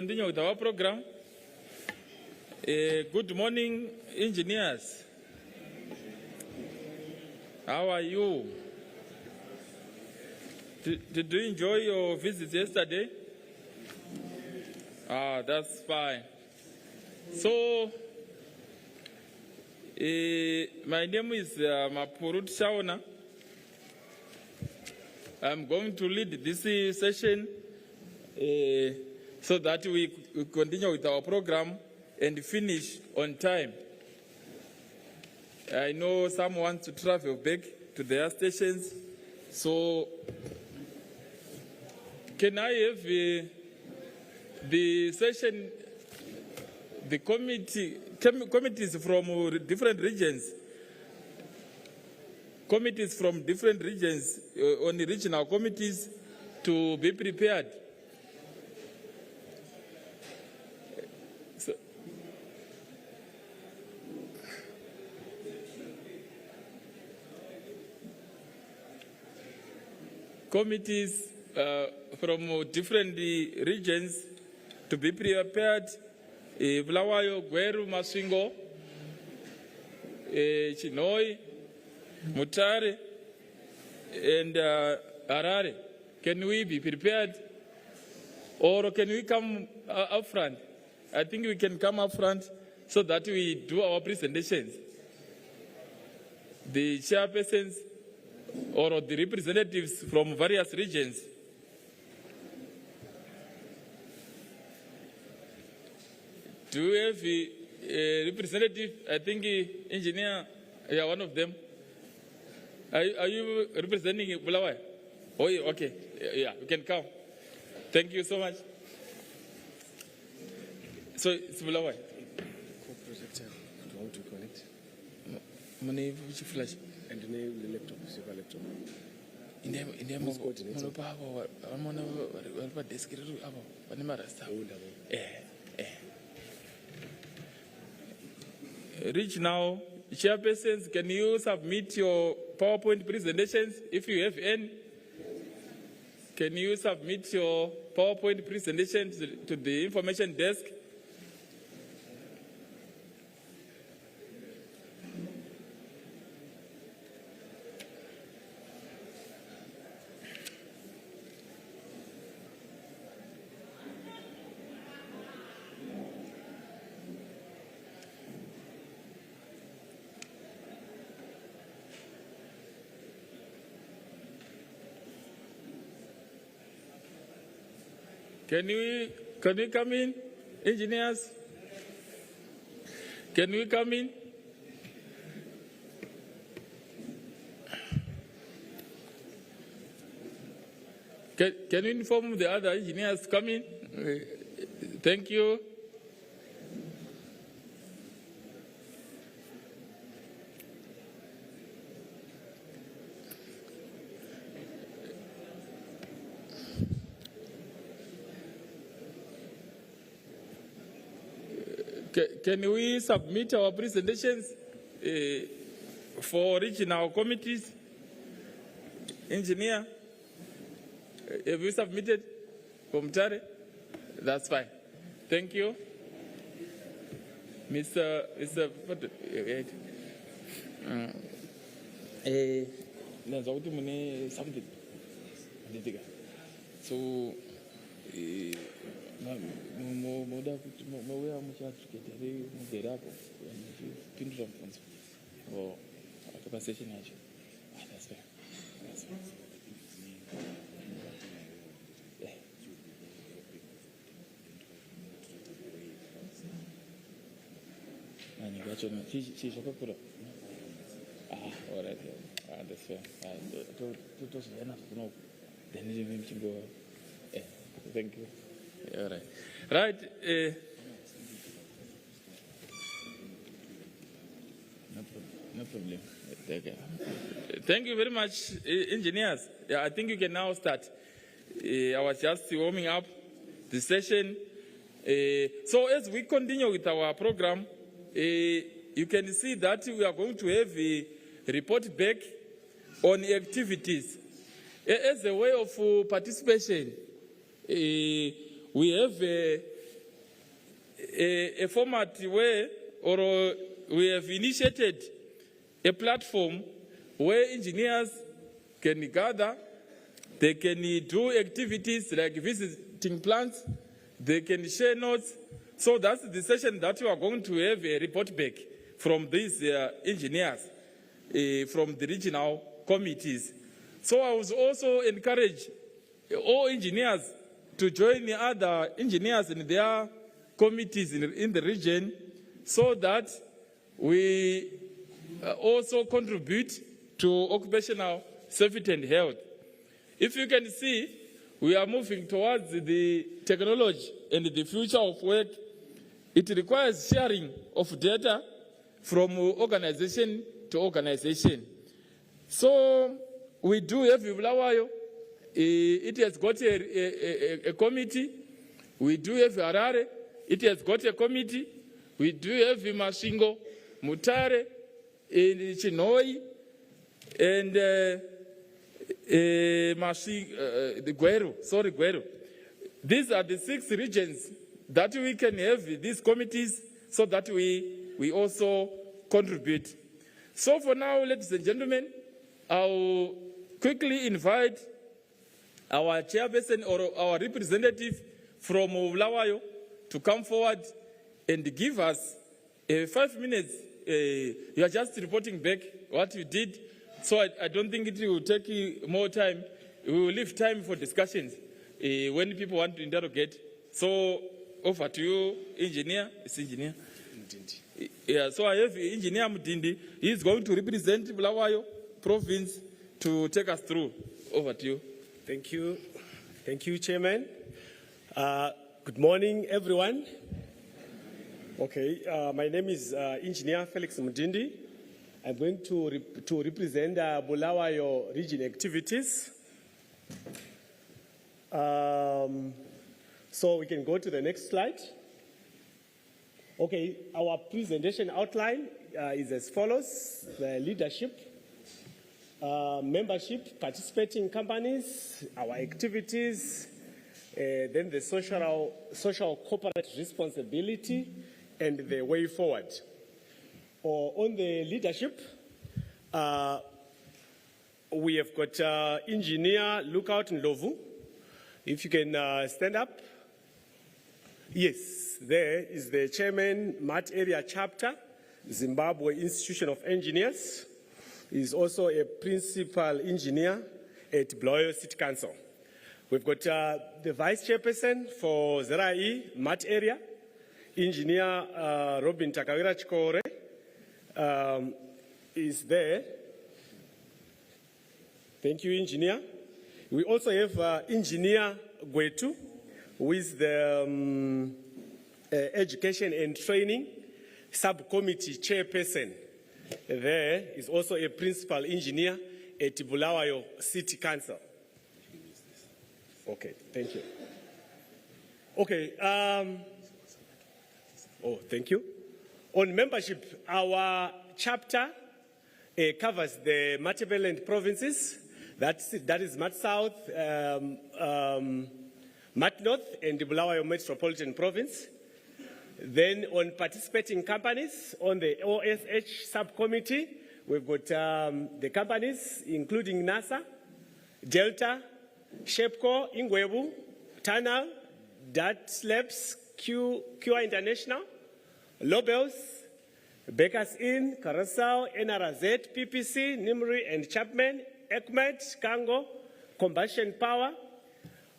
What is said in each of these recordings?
continue with our program. Good morning, engineers. How are you? Did you enjoy your visit yesterday? That's fine. So, my name is Mapurut Shauna. I'm going to lead this session so that we continue with our program and finish on time. I know some want to travel back to their stations, so can I have the session, the committees from different regions, on the regional committees to be prepared. So, committees from different regions to be prepared. Bulawayo, Gweru, Masvingo, Chinoi, Mutare, and Harare. Can we be prepared? Or can we come up front? I think we can come up front so that we do our presentations. The chairpersons or the representatives from various regions. Do we have a representative? I think engineer, yeah, one of them. Are you representing Bulawayo? Oh, yeah, okay. Yeah, you can come. Thank you so much. So it's Bulawayo. Co-projector, how to connect? Money, which flash? And the laptop, silver laptop. In the regional chairpersons, can you submit your PowerPoint presentations if you have any? Can you submit your PowerPoint presentations to the information desk? Can we come in, engineers? Can we come in? Can you inform the other engineers to come in? Thank you. Can we submit our presentations for regional committees? Engineer, have you submitted from Tare? That's fine. Thank you. Mr. Something. So, that's fair. All right. That's fair. Thank you. All right. Right. No problem. Thank you very much, engineers. Yeah, I think you can now start. I was just warming up the session. So as we continue with our program, you can see that we are going to have a report back on activities. As a way of participation, we have a format where, or we have initiated a platform where engineers can gather, they can do activities like visiting plants, they can share notes. So that's the session that we are going to have a report back from these engineers from the regional committees. So I was also encourage all engineers to join the other engineers in their committees in the region so that we also contribute to occupational safety and health. If you can see, we are moving towards the technology and the future of work. It requires sharing of data from organization to organization. So we do have Bulawayo. It has got a committee. We do have Harare. It has got a committee. We do have Mashingo, Mutare, Chinoi, and the Gweru. These are the 6 regions that we can have these committees so that we also contribute. So for now, ladies and gentlemen, I'll quickly invite our chairperson or our representative from Bulawayo to come forward and give us 5 minutes. You are just reporting back what you did, so I don't think it will take more time. We will leave time for discussions when people want to interrogate. So over to you, engineer. It's engineer. Yeah, so I have Engineer Mutindi. He is going to represent Bulawayo province to take us through. Over to you. Thank you. Thank you, Chairman. Good morning, everyone. Okay, my name is Engineer Felix Mutindi. I'm going to represent Bulawayo region activities. So we can go to the next slide. Okay, our presentation outline is as follows: the leadership, membership, participating companies, our activities, then the social corporate responsibility, and the way forward. On the leadership, we have got Engineer Lookout Ndlovu. If you can stand up. Yes, there is the Chairman, Mat Area Chapter, Zimbabwe Institution of Engineers. He is also a Principal Engineer at Bulawayo City Council. We've got the Vice Chairperson for ZRE, Mat Area, Engineer Robin Takawira Chikore is there. Thank you, Engineer. We also have Engineer Gwetu, who is the Education and Training Subcommittee Chairperson. There is also a Principal Engineer at Bulawayo City Council. Okay, thank you. Okay, thank you. On membership, our chapter covers the Matabeleland provinces. That is Mat South, Mat North, and the Bulawayo Metropolitan Province. Then on participating companies, on the OSH subcommittee, we've got the companies including Nssa, Delta, Shepco, Ingwebu, Tanal, Dat Labs, QI International, Lobels, Bakers Inn, Carousel, NRZ, PPC, Nimri and Chapman, ECMET, Kango, Combustion Power,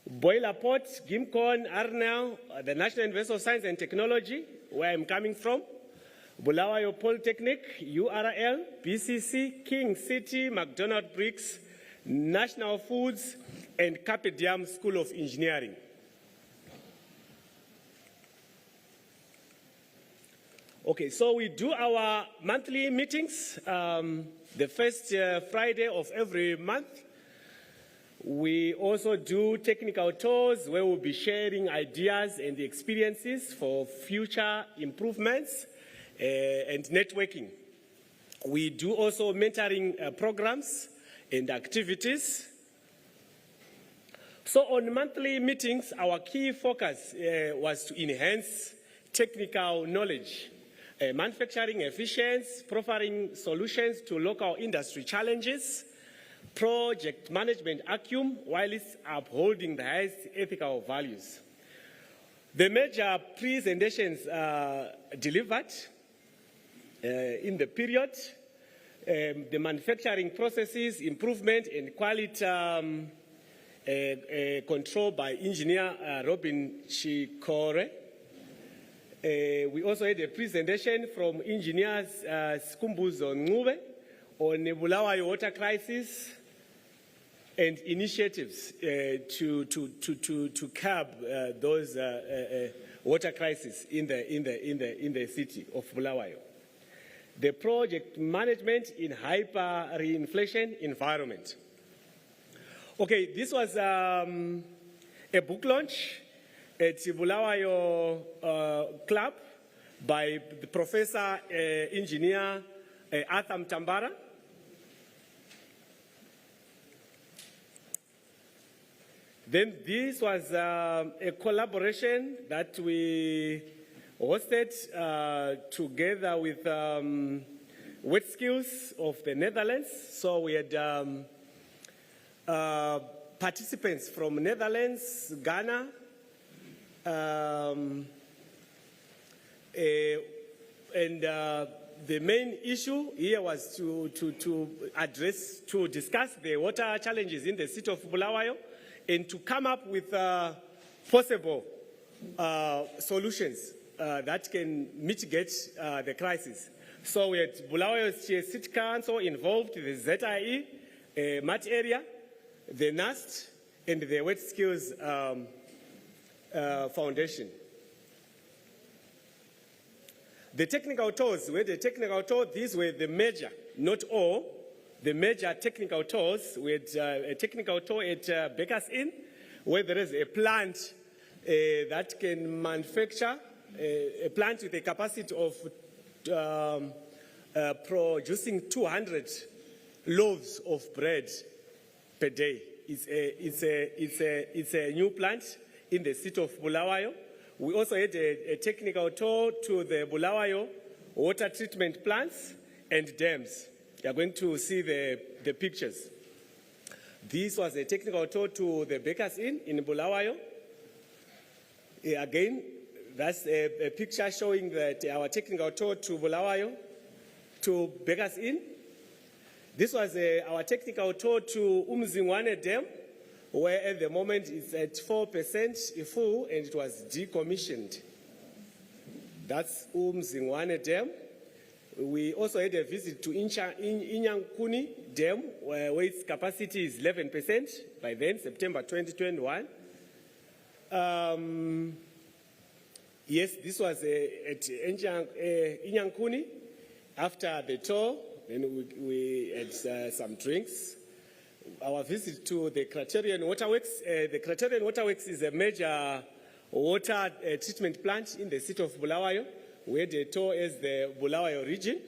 Boiler Port, Gimcon, Arnell, the National University of Science and Technology, where I'm coming from, Bulawayo Polytechnic, URL, BCC, King City, McDonald Bricks, National Foods, and Carpe Diem School of Engineering. Okay, so we do our monthly meetings the first Friday of every month. We also do technical tours where we'll be sharing ideas and experiences for future improvements and networking. We do also mentoring programs and activities. So on monthly meetings, our key focus was to enhance technical knowledge, manufacturing efficiency, providing solutions to local industry challenges, project management acumen, while it's upholding the highest ethical values. The major presentations delivered in the period, the manufacturing processes, improvement and quality control by engineer Robin Chikore. We also had a presentation from engineers Skumbuzo Ncube on the Bulawayo water crisis and initiatives to curb those water crises in the city of Bulawayo. The project management in hyperinflation environment. Okay, this was a book launch at Bulawayo Club by the Professor Engineer Arthur Mtambara. Then this was a collaboration that we hosted together with Wet Skills of the Netherlands. So we had participants from Netherlands, Ghana, and the main issue here was to discuss the water challenges in the city of Bulawayo and to come up with possible solutions that can mitigate the crisis. So we had Bulawayo City Council involved, the ZIE, MAT area, the NAST, and the Wet Skills Foundation. The technical tours, these were the major, not all, the major technical tours. We had a technical tour at Baker's Inn, where there is a plant that can manufacture, a plant with a capacity of producing 200 loaves of bread per day. It's a new plant in the city of Bulawayo. We also had a technical tour to the Bulawayo water treatment plants and dams. You are going to see the pictures. This was a technical tour to the Baker's Inn in Bulawayo. Again, that's a picture showing that our technical tour to Bulawayo, to Baker's Inn. This was our technical tour to Umzingwane Dam, where at the moment it's at 4% full and it was decommissioned. That's Umzingwane Dam. We also had a visit to Inyankuni Dam, where its capacity is 11% by then, September 2021. Yes, this was at Inyankuni. After the tour, then we had some drinks. Our visit to the Criterion Waterworks. The Criterion Waterworks is a major water treatment plant in the city of Bulawayo. We had a tour as the Bulawayo region.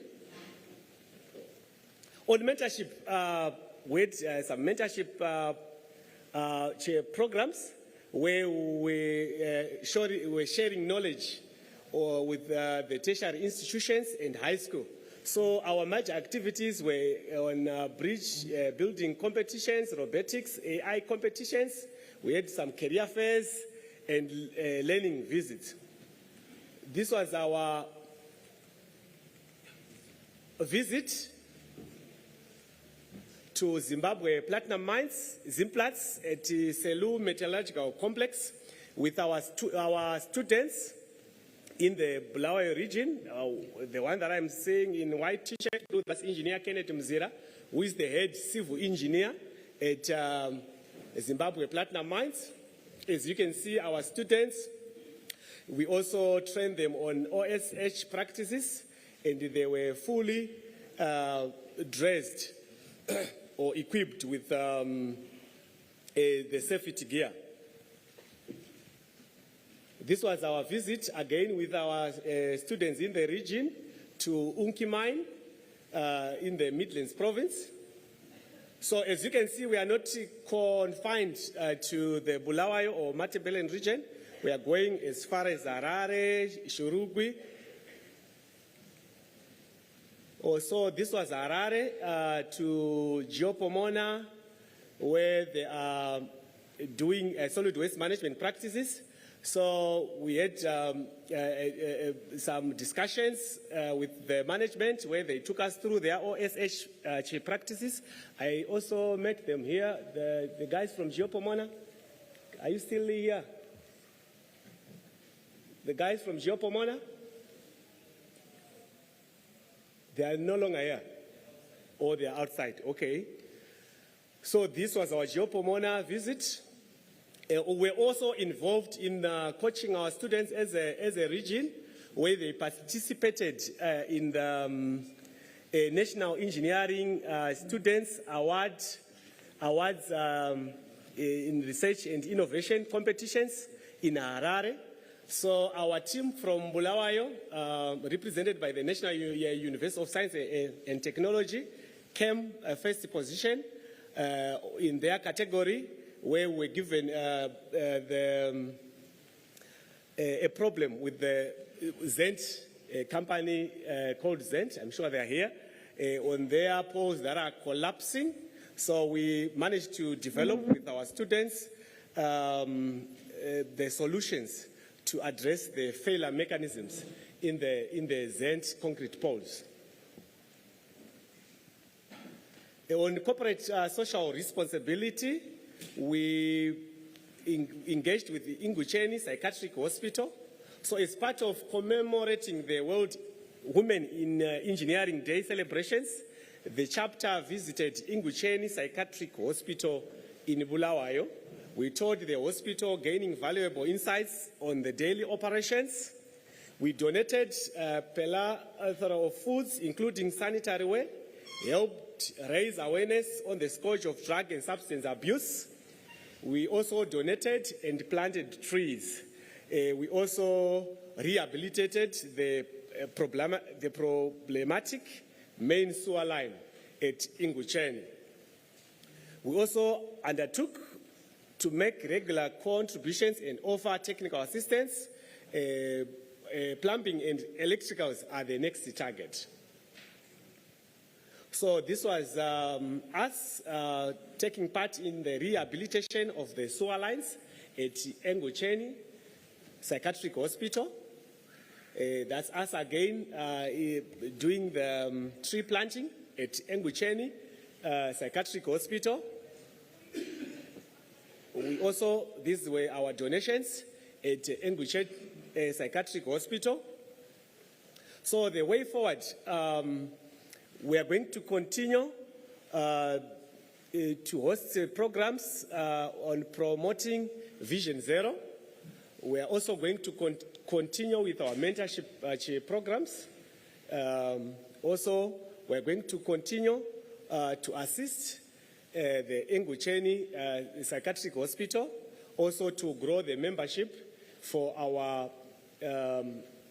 On mentorship, we had some mentorship programs where we were sharing knowledge with the tertiary institutions and high school. So our major activities were on bridge building competitions, robotics, AI competitions. We had some career fairs and learning visits. This was our visit to Zimbabwe Platinum Mines, Zimplats, at the Selu Metallurgical Complex with our students in the Bulawayo region. The one that I'm seeing in white t-shirt, that's Engineer Kenneth Mzira, who is the head civil engineer at Zimbabwe Platinum Mines. As you can see, our students, we also trained them on OSH practices, and they were fully dressed or equipped with the safety gear. This was our visit, again, with our students in the region to Unki Mine in the Midlands province. So as you can see, we are not confined to the Bulawayo or Matabeleland region. We are going as far as Harare, Shurugwi. Also, this was Harare to Geopomona, where they are doing solid waste management practices. So we had some discussions with the management where they took us through their OSH practices. I also met them here, the guys from Geopomona. Are you still here? The guys from Geopomona? They are no longer here. Or they are outside. Okay. So this was our Geopomona visit. We're also involved in coaching our students as a region, where they participated in the National Engineering Students Awards in research and innovation competitions in Harare. So our team from Bulawayo, represented by the National University of Science and Technology, came first position in their category, where we were given a problem with the Zent company called Zent. I'm sure they're here, on their poles that are collapsing. So we managed to develop with our students the solutions to address the failure mechanisms in the Zent concrete poles. On corporate social responsibility, we engaged with the Ngucheni Psychiatric Hospital. So as part of commemorating the World Women in Engineering Day celebrations, the chapter visited Ngucheni Psychiatric Hospital in Bulawayo. We toured the hospital, gaining valuable insights on the daily operations. We donated plethora of foods, including sanitary ware, helped raise awareness on the scourge of drug and substance abuse. We also donated and planted trees. We also rehabilitated the problematic main sewer line at Ngucheni. We also undertook to make regular contributions and offer technical assistance. Plumbing and electricals are the next target. So this was us taking part in the rehabilitation of the sewer lines at Ngucheni Psychiatric Hospital. That's us again doing the tree planting at Ngucheni Psychiatric Hospital. We also, these were our donations at Ngucheni Psychiatric Hospital. So the way forward, we are going to continue to host programs on promoting Vision Zero. We are also going to continue with our mentorship programs. Also, we are going to continue to assist the Ngucheni Psychiatric Hospital, also to grow the membership for our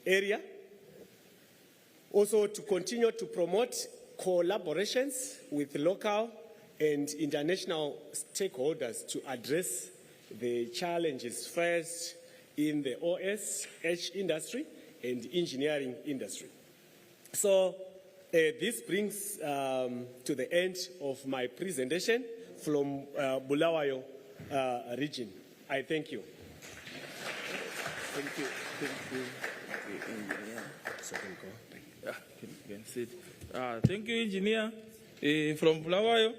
area. Also to continue to promote collaborations with local and international stakeholders to address the challenges faced in the OSH industry and engineering industry. So this brings to the end of my presentation from Bulawayo region. I thank you. Thank you. Thank you, engineer, from Bulawayo.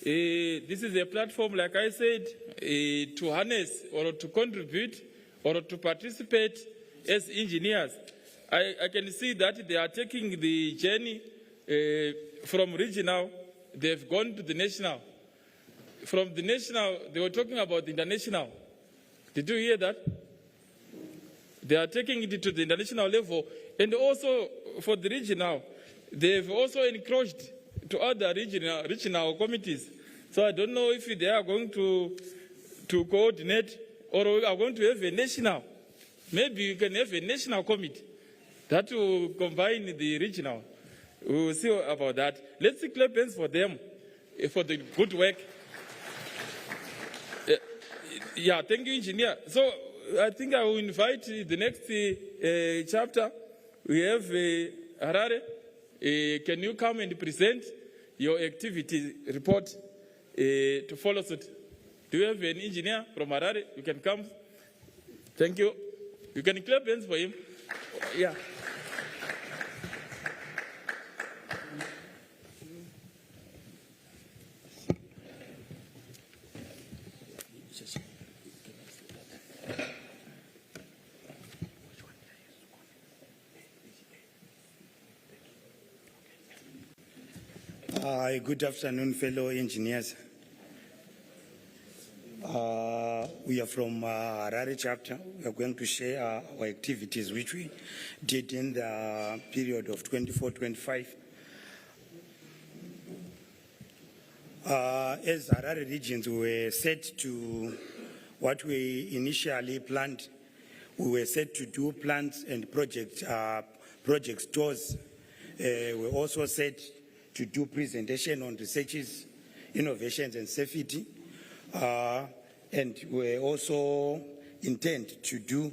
This is a platform, like I said, to harness or to contribute or to participate as engineers. I can see that they are taking the journey from regional, they've gone to the national. From the national, they were talking about the international. Did you hear that? They are taking it to the international level. And also for the regional, they've also encroached to other regional committees. So I don't know if they are going to coordinate or we are going to have a national. Maybe you can have a national committee that will combine the regional. We will see about that. Let's clap hands for them, for the good work. Yeah, thank you, engineer. So I think I will invite the next chapter. We have Harare. Can you come and present your activity report to follow suit? Do you have an engineer from Harare? You can come. Thank you. You can clap hands for him. Yeah. Good afternoon, fellow engineers. We are from Harare chapter. We are going to share our activities which we did in the period of 24-25. As Harare regions, we were set to what we initially planned. We were set to do plans and project tours. We were also set to do presentation on researches, innovations and safety. And we also intend to do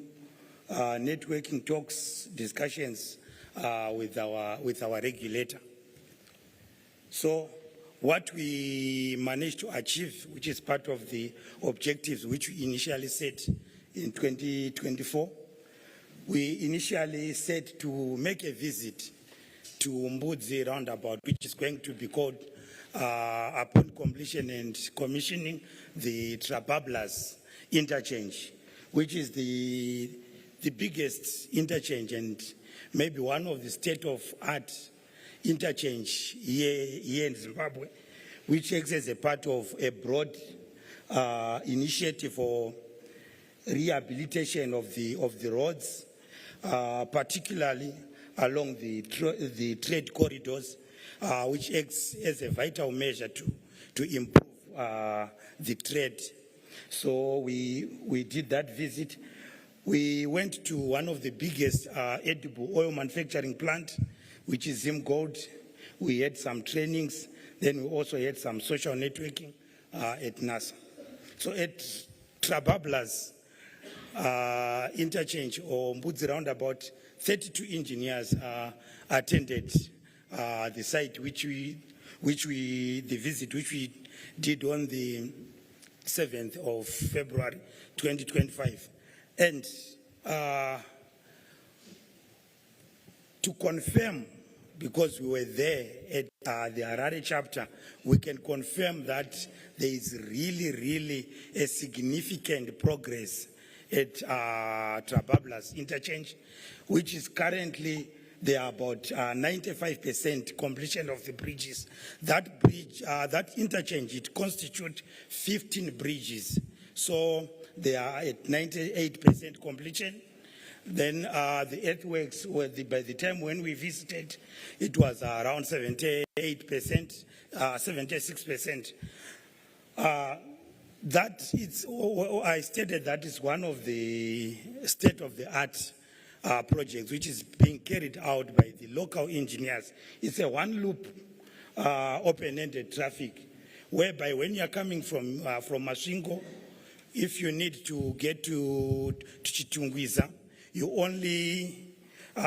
networking talks, discussions with our regulator. So what we managed to achieve, which is part of the objectives which we initially set in 2024, we initially set to make a visit to Mbudzi roundabout, which is going to be called, upon completion and commissioning, the Trabablas interchange, which is the biggest interchange and maybe one of the state-of-art interchange here in Zimbabwe, which acts as a part of a broad initiative for rehabilitation of the roads, particularly along the trade corridors, which acts as a vital measure to improve the trade. So we did that visit. We went to one of the biggest edible oil manufacturing plant, which is Zim Gold. We had some trainings. Then we also had some social networking at Nssa. So at Trabablas interchange or Mbudzi roundabout, 32 engineers attended the site the visit which we did on the 7th of February 2025. And to confirm, because we were there at the Harare chapter, we can confirm that there is really a significant progress at Trabablas interchange, which is currently there are about 95% completion of the bridges. That bridge, that interchange, it constitutes 15 bridges. So they are at 98% completion. Then the earthworks were by the time when we visited, it was around 78%, 76%. That is, I stated that is one of the state-of-the-art projects which is being carried out by the local engineers. It's a one-loop open-ended traffic, whereby when you're coming from Masvingo, if you need to get to Chitungwiza, you only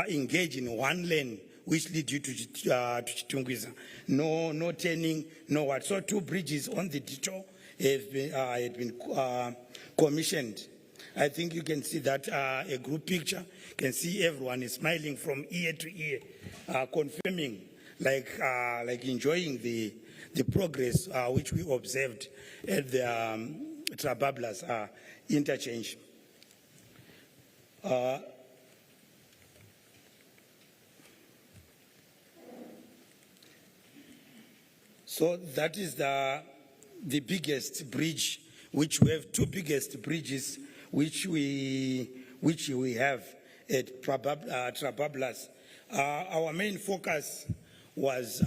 engage in one lane, which leads you to Chitungwiza. No turning, no what. So 2 bridges on the detour have been commissioned. I think you can see that a group picture. You can see everyone is smiling from ear to ear, confirming, like enjoying the progress which we observed at the Trabablas interchange. So that is the biggest bridge, which we have 2 biggest bridges which we have at Trabablas. Our main focus was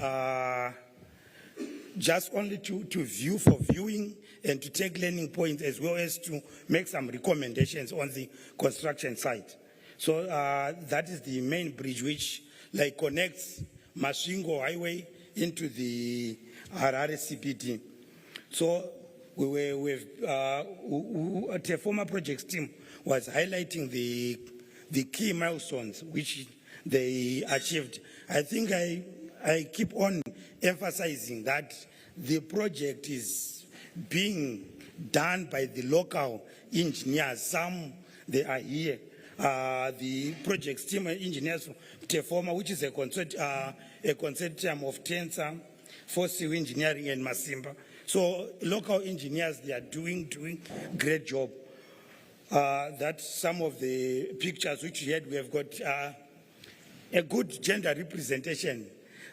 just only to view for viewing and to take learning points, as well as to make some recommendations on the construction site. So that is the main bridge which connects Masvingo Highway into the Harare CBD. So at a former projects team, was highlighting the key milestones which they achieved. I think I keep on emphasizing that the project is being done by the local engineers. Some, they are here. The project team engineers from Teforma, which is a consortium of Nssa, for civil engineering and Masimba. So local engineers, they are doing great job. That's some of the pictures which we had. We have got a good gender representation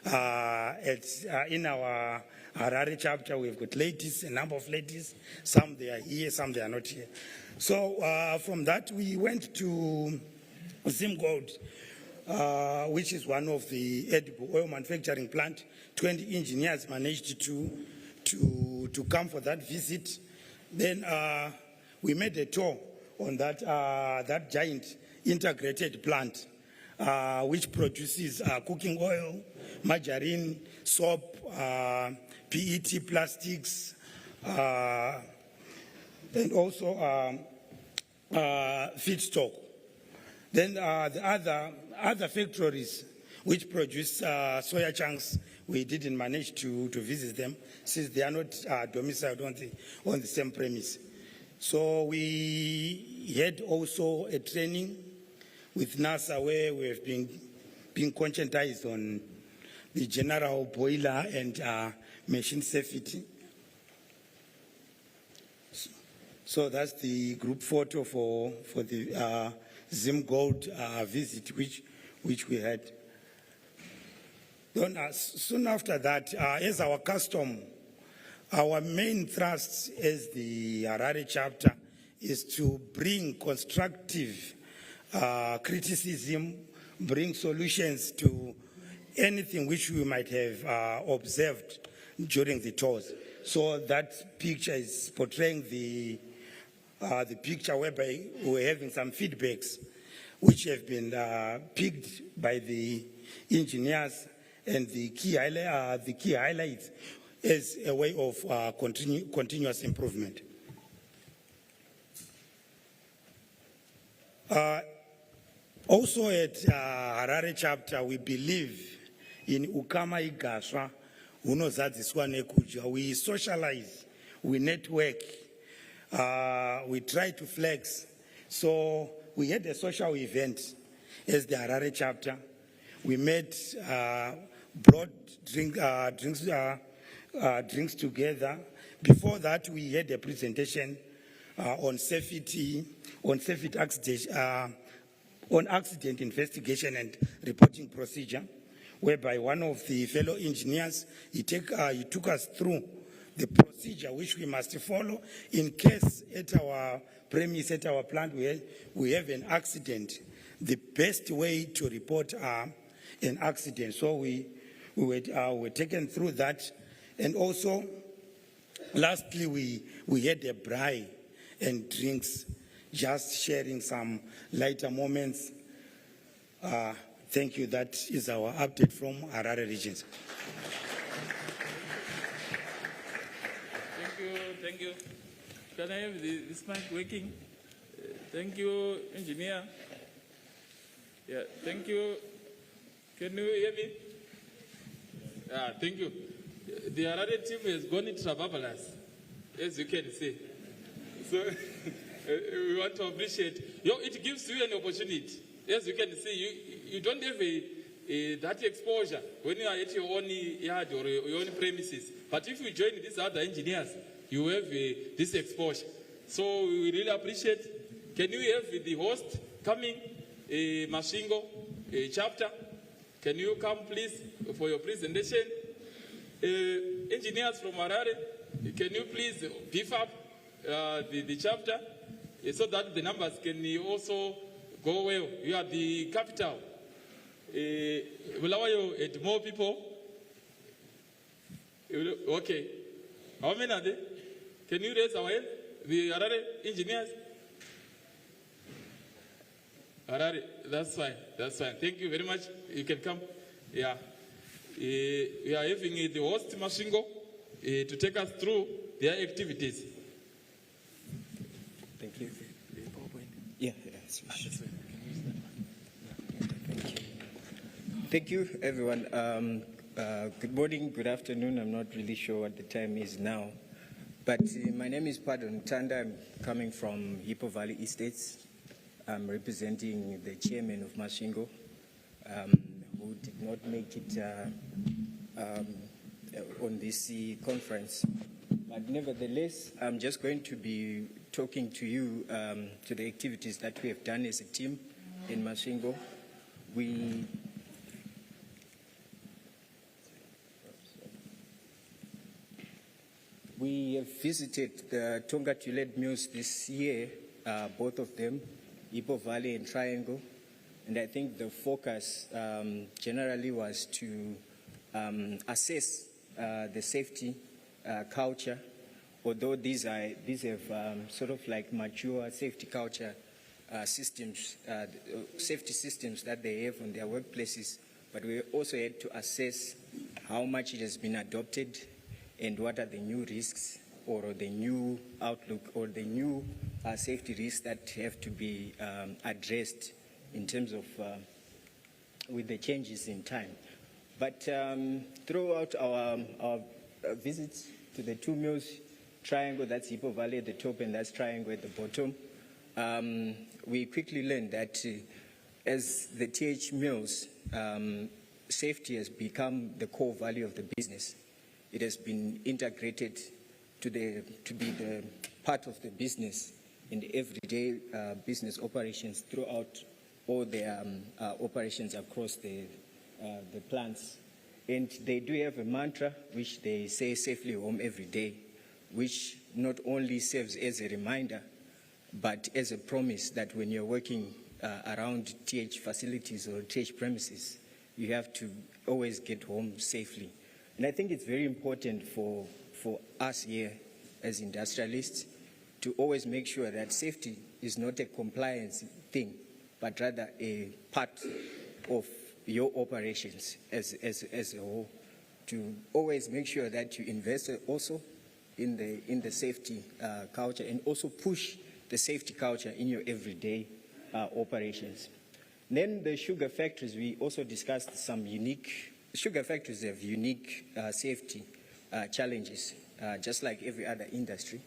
in our Harare chapter. We've got ladies, a number of ladies. Some they are here, some they are not here. So from that, we went to Zim Gold, which is one of the edible oil manufacturing plant. 20 engineers managed to come for that visit. Then we made a tour on that giant integrated plant, which produces cooking oil, margarine, soap, PET plastics, and also feedstock. Then the other factories which produce soya chunks, we didn't manage to visit them since they are not domiciled on the same premise. So we had also a training with Nssa where we have been conscientized on the general boiler and machine safety. So that's the group photo for the Zim Gold visit which we had. Then, soon after that, as our custom, our main thrust as the Harare chapter is to bring constructive criticism, bring solutions to anything which we might have observed during the tours. So that picture is portraying the picture whereby we're having some feedbacks which have been picked by the engineers, and the key highlights as a way of continuous improvement. Also at Harare chapter, we believe in ukama igaswa, unozadziswa nekuja. We socialize, we network, we try to flex. So we had a social event as the Harare chapter. We made brought drinks together. Before that, we had a presentation on safety, on accident investigation and reporting procedure, whereby one of the fellow engineers, he took us through the procedure which we must follow in case at our premise, at our plant, we have an accident. The best way to report an accident. So we were taken through that. And also, lastly, we had a braai and drinks, just sharing some lighter moments. Thank you. That is our update from Harare regions. Thank you. Can I have this mic working? Thank you, engineer. Yeah, thank you. Can you hear me? Thank you. The Harare team has gone into travelers, as you can see. So we want to appreciate. It gives you an opportunity. As you can see, you don't have that exposure when you are at your own yard or your own premises. But if you join these other engineers, you have this exposure. So we really appreciate. Can you have the host coming, Mashingo chapter? Can you come, please, for your presentation? Engineers from Harare, can you please beef up the chapter so that the numbers can also go well? You are the capital. Will allow you at more people? Okay. How many are there? Can you raise our hand? The Harare engineers? Harare, that's fine. That's fine. Thank you very much. You can come. Yeah. We are having the host Mashingo to take us through their activities. Thank you. Thank you, everyone. Good morning, good afternoon. I'm not really sure what the time is now. But my name is Pardon Tanda. I'm coming from Hippo Valley Estates. I'm representing the chairman of Masvingo, who did not make it on this conference. But nevertheless, I'm just going to be talking to you to the activities that we have done as a team in Masvingo. We have visited the Tonga Tuled mills this year, both of them, Hippo Valley and Triangle. And I think the focus generally was to assess the safety culture, although these have sort of like mature safety culture systems, safety systems that they have on their workplaces. But we also had to assess how much it has been adopted and what are the new risks or the new outlook or the new safety risks that have to be addressed in terms of with the changes in time. But throughout our visits to the two mills, Triangle, that's Hippo Valley at the top, and that's Triangle at the bottom, we quickly learned that as the TH mills, safety has become the core value of the business. It has been integrated to be the part of the business in the everyday business operations throughout all their operations across the plants. And they do have a mantra which they say safely home every day, which not only serves as a reminder, but as a promise that when you're working around TH facilities or TH premises, you have to always get home safely. And I think it's very important for us here as industrialists to always make sure that safety is not a compliance thing, but rather a part of your operations as a whole, to always make sure that you invest also in the safety culture and also push the safety culture in your everyday operations. And then the sugar factories, we also discussed some sugar factories have unique safety challenges, just like every other industry.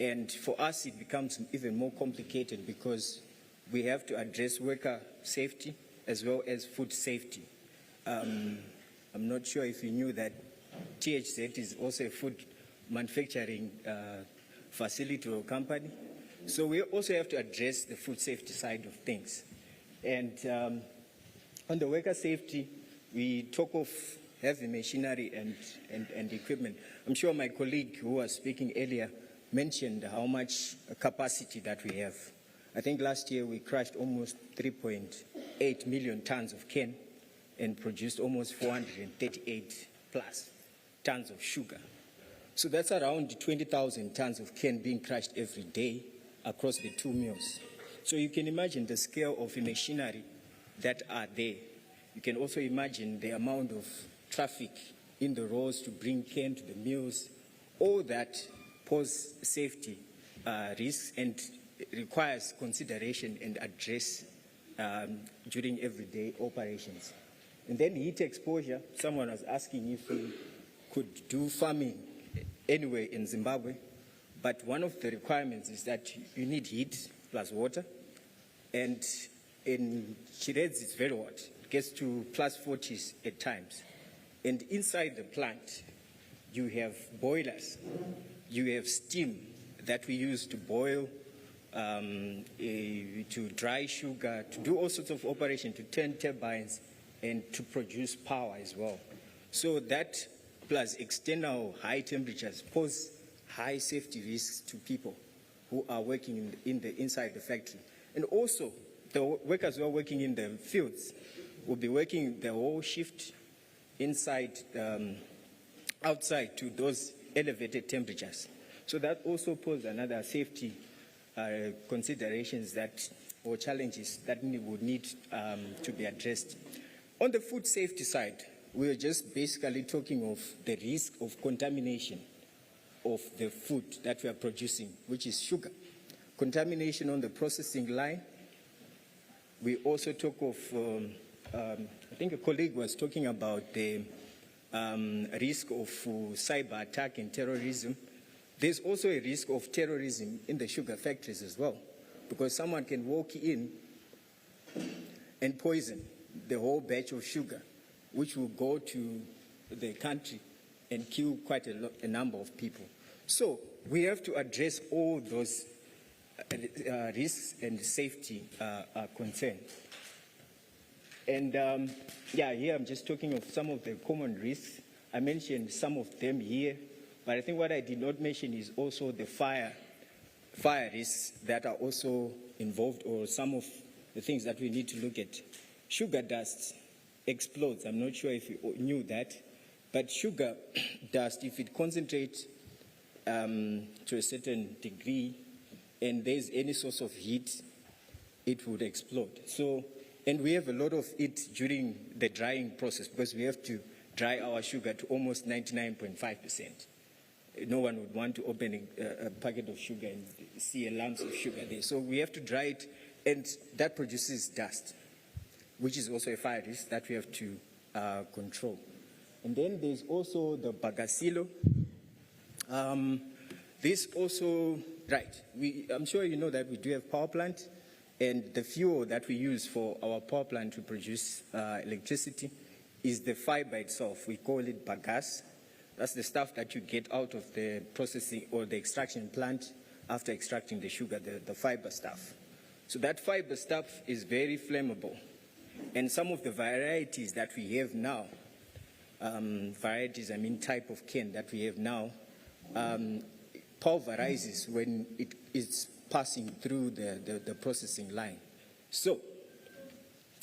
And for us, it becomes even more complicated because we have to address worker safety as well as food safety. I'm not sure if you knew that THZ is also a food manufacturing facility or company. So we also have to address the food safety side of things. And on the worker safety, we talk of heavy machinery and equipment. I'm sure my colleague who was speaking earlier mentioned how much capacity that we have. I think last year we crushed almost 3.8 million tons of cane and produced almost 438 plus tons of sugar. So that's around 20,000 tons of cane being crushed every day across the two mills. So you can imagine the scale of the machinery that are there. You can also imagine the amount of traffic in the roads to bring cane to the mills. All that pose safety risks and requires consideration and address during everyday operations. And then heat exposure. Someone was asking if we could do farming anywhere in Zimbabwe, but one of the requirements is that you need heat plus water. And in Chirezi, it's very hot. It gets to plus 40s at times. And inside the plant, you have boilers. You have steam that we use to boil, to dry sugar, to do all sorts of operations, to turn turbines, and to produce power as well. So that plus external high temperatures pose high safety risks to people who are working inside the factory. And also, the workers who are working in the fields will be working the whole shift outside to those elevated temperatures. So that also poses another safety considerations or challenges that would need to be addressed. On the food safety side, we are just basically talking of the risk of contamination of the food that we are producing, which is sugar. contamination on the processing line. We also talk of, I think a colleague was talking about the risk of cyber attack and terrorism. There's also a risk of terrorism in the sugar factories as well, because someone can walk in and poison the whole batch of sugar, which will go to the country and kill quite a number of people. So we have to address all those risks and safety concerns. And here I'm just talking of some of the common risks. I mentioned some of them here, but I think what I did not mention is also the fire risks that are also involved, or some of the things that we need to look at. Sugar dust explodes. I'm not sure if you knew that, but sugar dust, if it concentrates to a certain degree and there's any source of heat, it would explode. So, and we have a lot of it during the drying process, because we have to dry our sugar to almost 99.5%. No one would want to open a packet of sugar and see a lump of sugar there. So we have to dry it, and that produces dust, which is also a fire risk that we have to control. And then there's also the bagasilo. This also, right, I'm sure you know that we do have power plant, and the fuel that we use for our power plant to produce electricity is the fiber itself. We call it bagasse. That's the stuff that you get out of the processing or the extraction plant after extracting the sugar, the fiber stuff. So that fiber stuff is very flammable. And some of the varieties that we have now, type of cane that we have now, pulverizes when it is passing through the processing line. So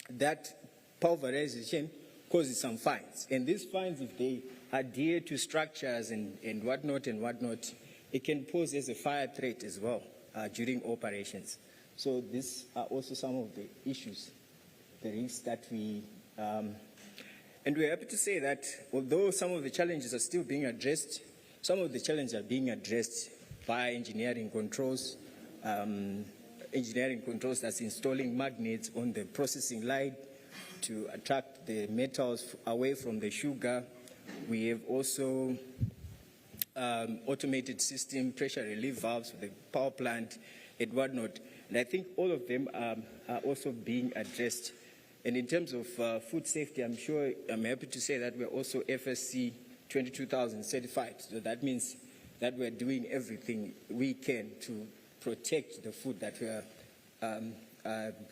that pulverization causes some fines. And these fines, if they adhere to structures and whatnot, it can pose as a fire threat as well during operations. So these are also some of the issues, the risks that we, and we're happy to say that although some of the challenges are still being addressed, some of the challenges are being addressed by engineering controls. Engineering controls that's installing magnets on the processing line to attract the metals away from the sugar. We have also automated system, pressure relief valves for the power plant and whatnot. And I think all of them are also being addressed. And in terms of food safety, I'm happy to say that we're also FSC 22,000 certified. So that means that we're doing everything we can to protect the food that we are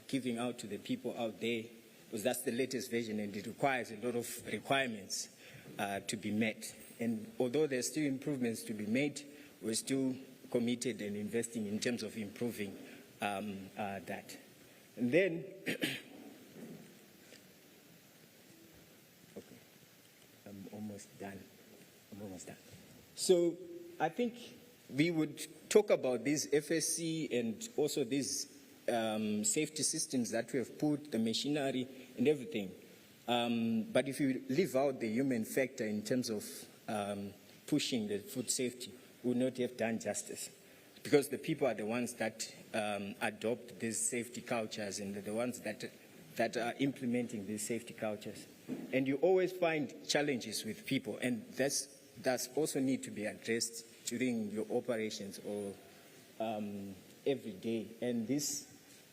giving out to the people out there, because that's the latest version and it requires a lot of requirements to be met. And although there's still improvements to be made, we're still committed and investing in terms of improving that. And then, okay, I'm almost done. So I think we would talk about these FSC and also these safety systems that we have put, the machinery and everything. But if you leave out the human factor in terms of pushing the food safety, we would not have done justice. Because the people are the ones that adopt these safety cultures and the ones that are implementing these safety cultures. And you always find challenges with people, and that's also need to be addressed during your operations or every day. And these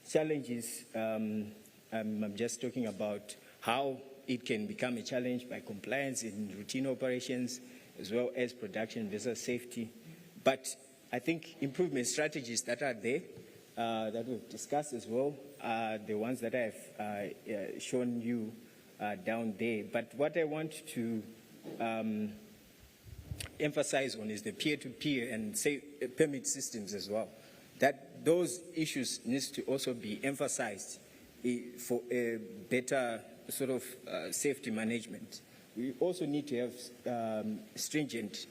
challenges, I'm just talking about how it can become a challenge by compliance in routine operations, as well as production versus safety. But I think improvement strategies that are there, that we've discussed as well, are the ones that I've shown you down there. But what I want to emphasize on is the peer-to-peer and permit systems as well. That those issues needs to also be emphasized for a better sort of safety management. We also need to have stringent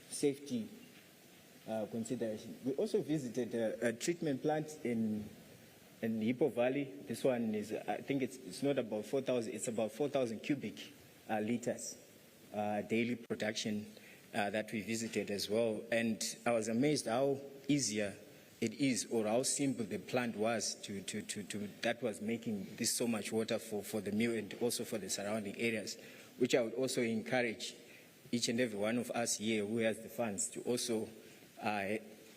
safety consideration. We also visited a treatment plant in Hippo Valley. This one is, I think it's not about 4,000, it's about 4,000 cubic liters daily production that we visited as well. And I was amazed how easier it is, or how simple the plant was that was making this so much water for the mill and also for the surrounding areas, which I would also encourage each and every one of us here who has the funds to also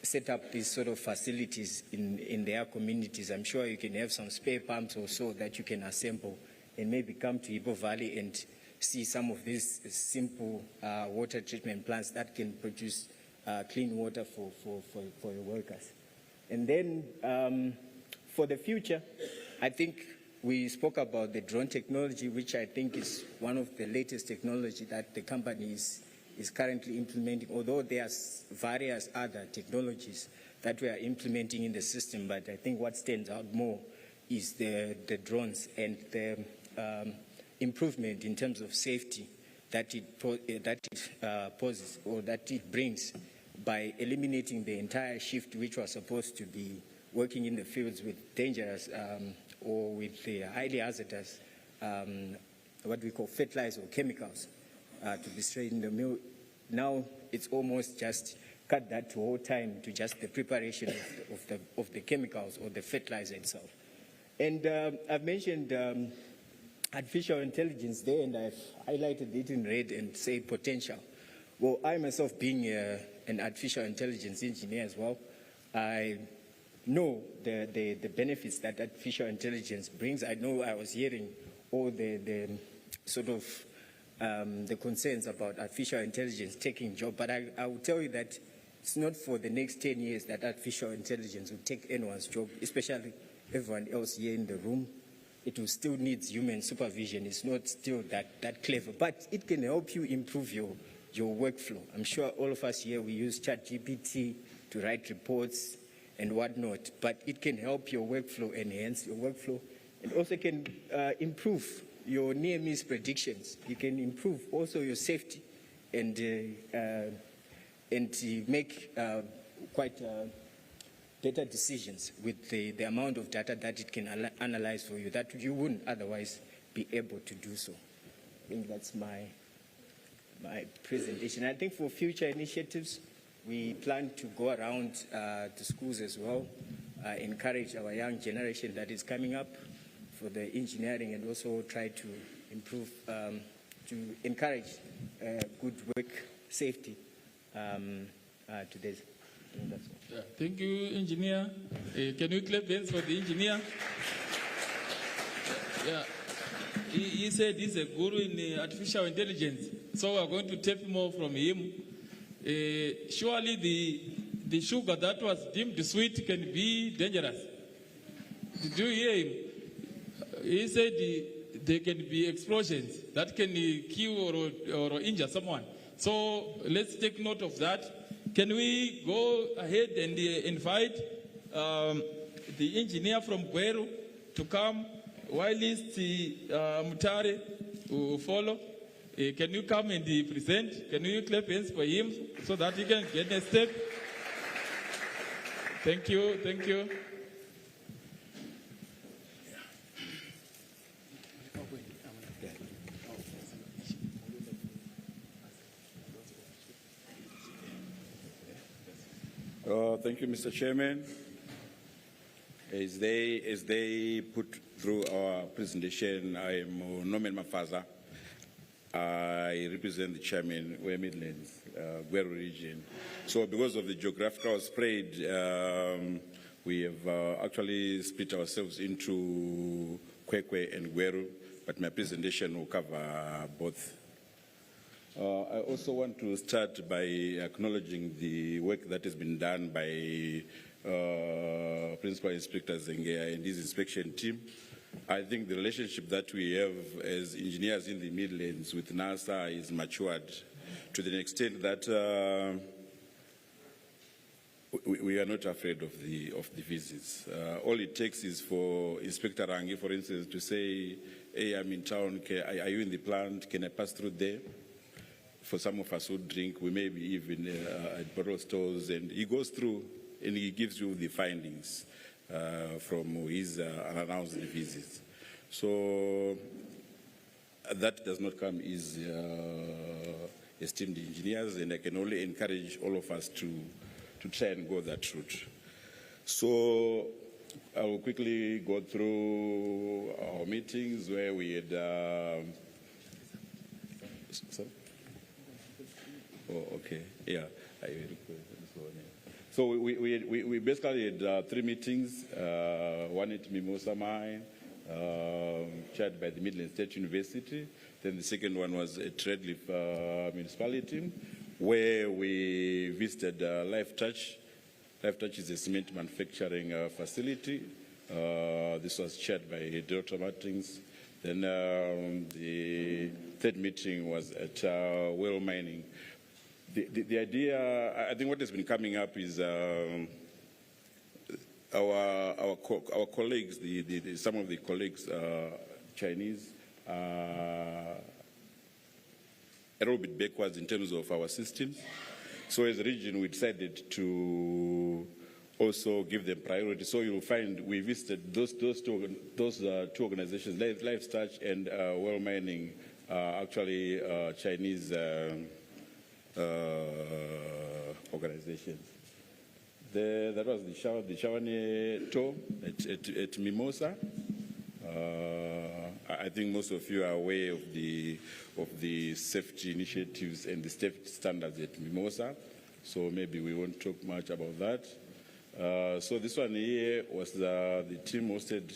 set up these sort of facilities in their communities. I'm sure you can have some spare pumps or so that you can assemble and maybe come to Ipo Valley and see some of these simple water treatment plants that can produce clean water for your workers. And then for the future, I think we spoke about the drone technology, which I think is one of the latest technology that the company is currently implementing, although there are various other technologies that we are implementing in the system. But I think what stands out more is the drones and the improvement in terms of safety that it poses or that it brings by eliminating the entire shift which was supposed to be working in the fields with dangerous or with highly hazardous, what we call fertilizer or chemicals to be sprayed in the mill. Now it's almost just cut that whole time to just the preparation of the chemicals or the fertilizer itself. And I've mentioned artificial intelligence there, and I've highlighted it in red and say potential. Well, I myself being an artificial intelligence engineer as well, I know the benefits that artificial intelligence brings. I know I was hearing all the sort of the concerns about artificial intelligence taking job, but I will tell you that it's not for the next 10 years that artificial intelligence will take anyone's job, especially everyone else here in the room. It will still need human supervision. It's not still that clever, but it can help you improve your workflow. I'm sure all of us here, we use ChatGPT to write reports and whatnot, but it can help your workflow, enhance your workflow, and also can improve your near-miss predictions. You can improve also your safety and make quite better decisions with the amount of data that it can analyze for you that you wouldn't otherwise be able to do so. I think that's my presentation. I think for future initiatives, we plan to go around to schools as well, encourage our young generation that is coming up for the engineering, and also try to improve, to encourage good work safety to this. Thank you, engineer. Can we clap hands for the engineer? Yeah. He said he's a guru in artificial intelligence, so we're going to take more from him. Surely the sugar that was deemed sweet can be dangerous. Did you hear him? He said there can be explosions that can kill or injure someone. So let's take note of that. Can we go ahead and invite the engineer from Gweru to come, while Mutare will follow? Can you come and present? Can you clap hands for him so that he can get a step? Thank you, thank you. Thank you, Mr. Chairman. As they put through our presentation, I am Norman Mafaza. I represent the chairman, West Midlands, Gweru region. So because of the geographical spread, we have actually split ourselves into Kwekwe and Gweru, but my presentation will cover both. I also want to start by acknowledging the work that has been done by Principal Inspector Zengea and his inspection team. I think the relationship that we have as engineers in the Midlands with Nssa is matured to the extent that we are not afraid of the visits. All it takes is for Inspector Rangi, for instance, to say, hey, I'm in town, are you in the plant, can I pass through there? For some of us who drink, we may be even at bottle stores, and he goes through and he gives you the findings from his unannounced visits. So that does not come easy, esteemed engineers, and I can only encourage all of us to try and go that route. So I will quickly go through our meetings where we had. Sorry? Oh, okay. Yeah. So we basically had 3 meetings. One at Mimosa Mine, chaired by the Midland State University. Then the second one was at Redcliffe Municipality, where we visited Life Touch. Life Touch is a cement manufacturing facility. This was chaired by Dr. Martins. Then the third meeting was at Well Mining. The idea, I think what has been coming up is our colleagues, some of the colleagues, Chinese, a little bit backwards in terms of our systems. So as a region, we decided to also give them priority. So you'll find we visited those two organizations, Life Touch and Well Mining, actually Chinese organizations. That was the Shawane tour at Mimosa. I think most of you are aware of the safety initiatives and the safety standards at Mimosa, so maybe we won't talk much about that. So this one here was the team hosted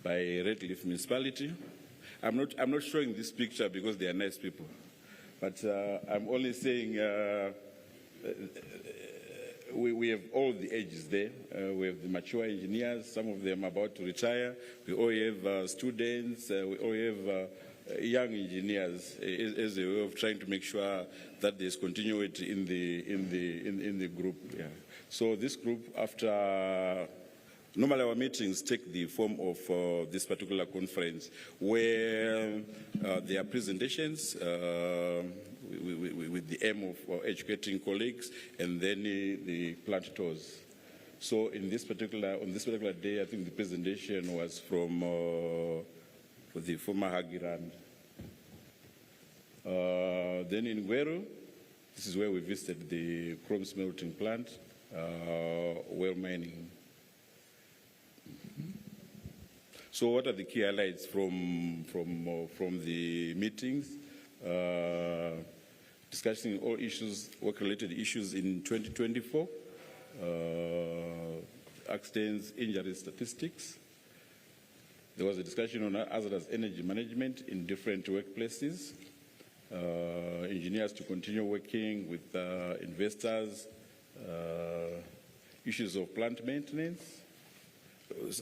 by Redcliffe Municipality. I'm not showing this picture because they are nice people, but I'm only saying we have all the ages there. We have the mature engineers, some of them about to retire. We all have students. We all have young engineers as a way of trying to make sure that there's continuity in the group. Yeah. So this group, after normally our meetings take the form of this particular conference, where there are presentations with the aim of educating colleagues, and then the plant tours. So on this particular day, I think the presentation was from the former Hagirand. Then in Gweru, this is where we visited the chrome smelting plant, Well Mining. So what are the key highlights from the meetings? Discussing all issues, work-related issues in 2024, accidents, injury statistics. There was a discussion on hazardous energy management in different workplaces, engineers to continue working with investors, issues of plant maintenance.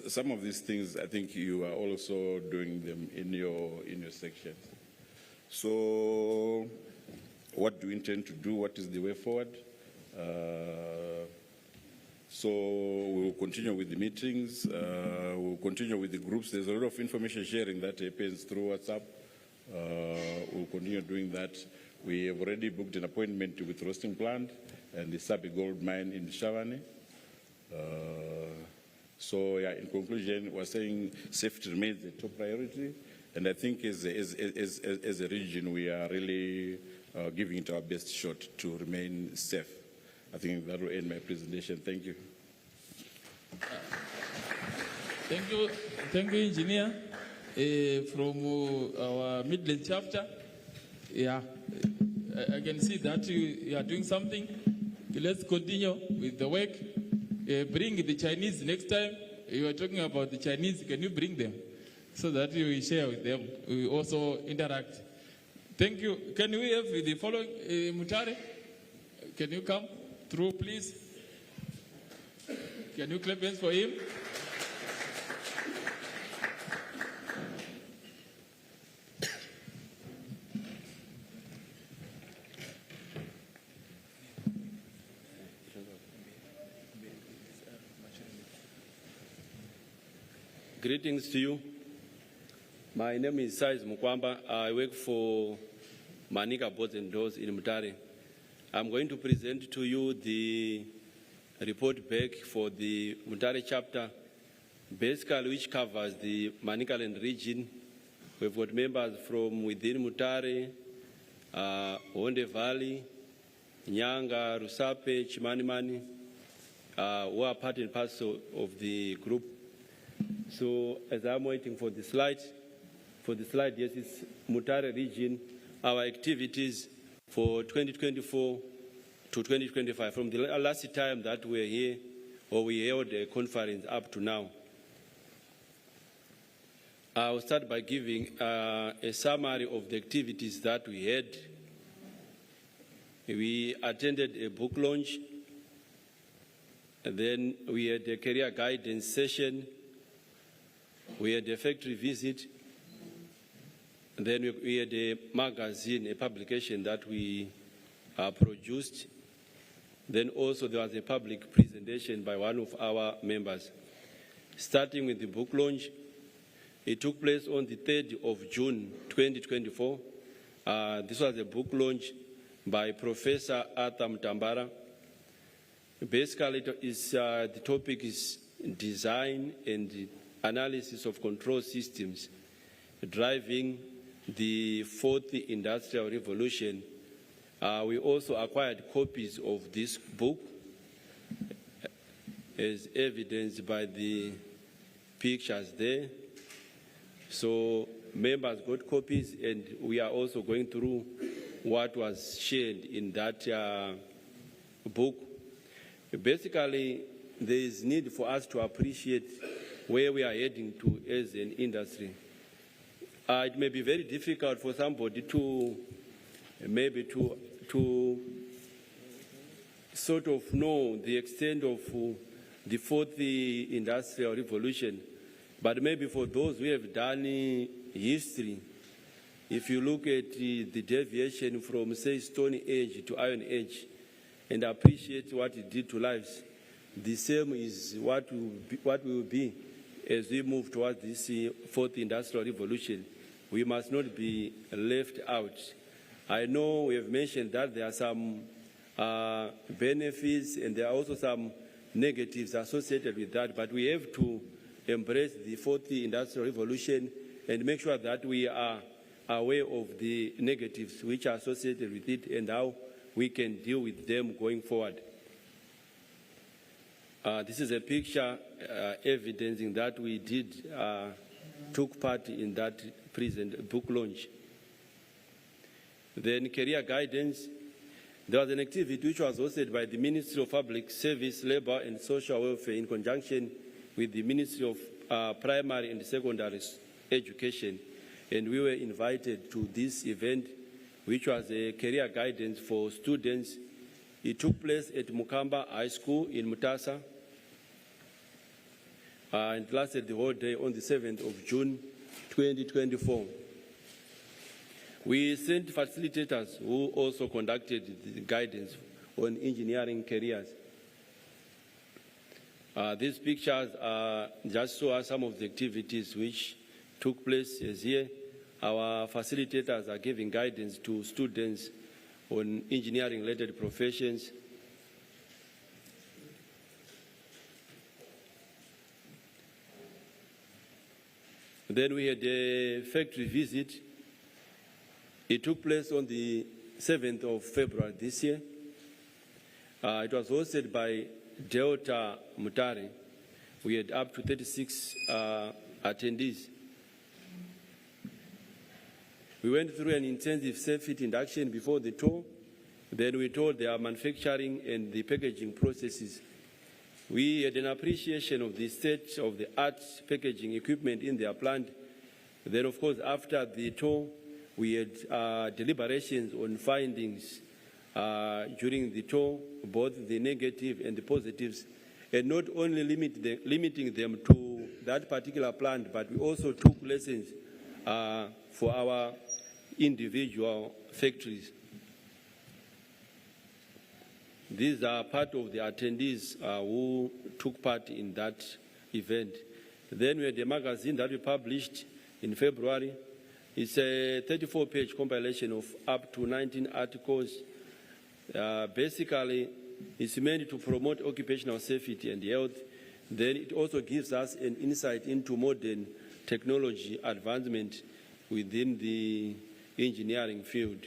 Some of these things, I think you are also doing them in your sections. So, what do we intend to do? What is the way forward? So we will continue with the meetings. We will continue with the groups. There's a lot of information sharing that happens through WhatsApp. We'll continue doing that. We have already booked an appointment with the roasting plant and the Sabi gold mine in Shawane. So yeah, in conclusion, we're saying safety remains the top priority. And I think as a region, we are really giving it our best shot to remain safe. I think that will end my presentation. Thank you. Thank you, Engineer. From our Midland chapter, yeah, I can see that you are doing something. Let's continue with the work. Bring the Chinese next time. You are talking about the Chinese. Can you bring them so that we share with them? We also interact. Thank you. Can we have the following, Mutare? Can you come through, please? Can you clap hands for him? Greetings to you. My name is Size Mukwamba. I work for Manika Boards and Doors in Mutare. I'm going to present to you the report back for the Mutare chapter, basically which covers the Manicaland region. We've got members from within Mutare, Honde Valley, Nyanga, Rusape, Chimanimani, who are part and parcel of the group. So as I'm waiting for the slide, yes, it's Mutare region, our activities for 2024 to 2025, from the last time that we were here, or we held a conference up to now. I'll start by giving a summary of the activities that we had. We attended a book launch, and then we had a career guidance session, we had a factory visit, and then we had a magazine, a publication that we produced. Then also there was a public presentation by one of our members. Starting with the book launch, it took place on the 3rd of June 2024. This was a book launch by Professor Arthur Mtambara. Basically, the topic is design and analysis of control systems driving the fourth industrial revolution. We also acquired copies of this book, as evidenced by the pictures there. So members got copies, and we are also going through what was shared in that book. Basically, there is need for us to appreciate where we are heading to as an industry. It may be very difficult for somebody to maybe to sort of know the extent of the fourth industrial revolution. But maybe for those who have done history, if you look at the deviation from, say, Stone Age to Iron Age, and appreciate what it did to lives, the same is what will be as we move towards this fourth industrial revolution. We must not be left out. I know we have mentioned that there are some benefits and there are also some negatives associated with that, but we have to embrace the fourth industrial revolution and make sure that we are aware of the negatives which are associated with it and how we can deal with them going forward. This is a picture evidencing that we took part in that present book launch. Then career guidance. There was an activity which was hosted by the Ministry of Public Service, Labour and Social Welfare in conjunction with the Ministry of Primary and Secondary Education. And we were invited to this event, which was a career guidance for students. It took place at Mukamba High School in Mutasa, and lasted the whole day on the 7th of June, 2024. We sent facilitators who also conducted the guidance on engineering careers. These pictures just show us some of the activities which took place as here. Our facilitators are giving guidance to students on engineering-related professions. Then we had a factory visit. It took place on the 7th of February this year. It was hosted by Delta Mutare. We had up to 36 attendees. We went through an intensive safety induction before the tour. Then we toured their manufacturing and the packaging processes. We had an appreciation of the state of the art packaging equipment in their plant. Then, of course, after the tour, we had deliberations on findings during the tour, both the negative and the positives, and not only limiting them to that particular plant, but we also took lessons for our individual factories. These are part of the attendees who took part in that event. Then we had a magazine that we published in February. It's a 34-page compilation of up to 19 articles. Basically, it's meant to promote occupational safety and health. Then it also gives us an insight into modern technology advancement within the engineering field.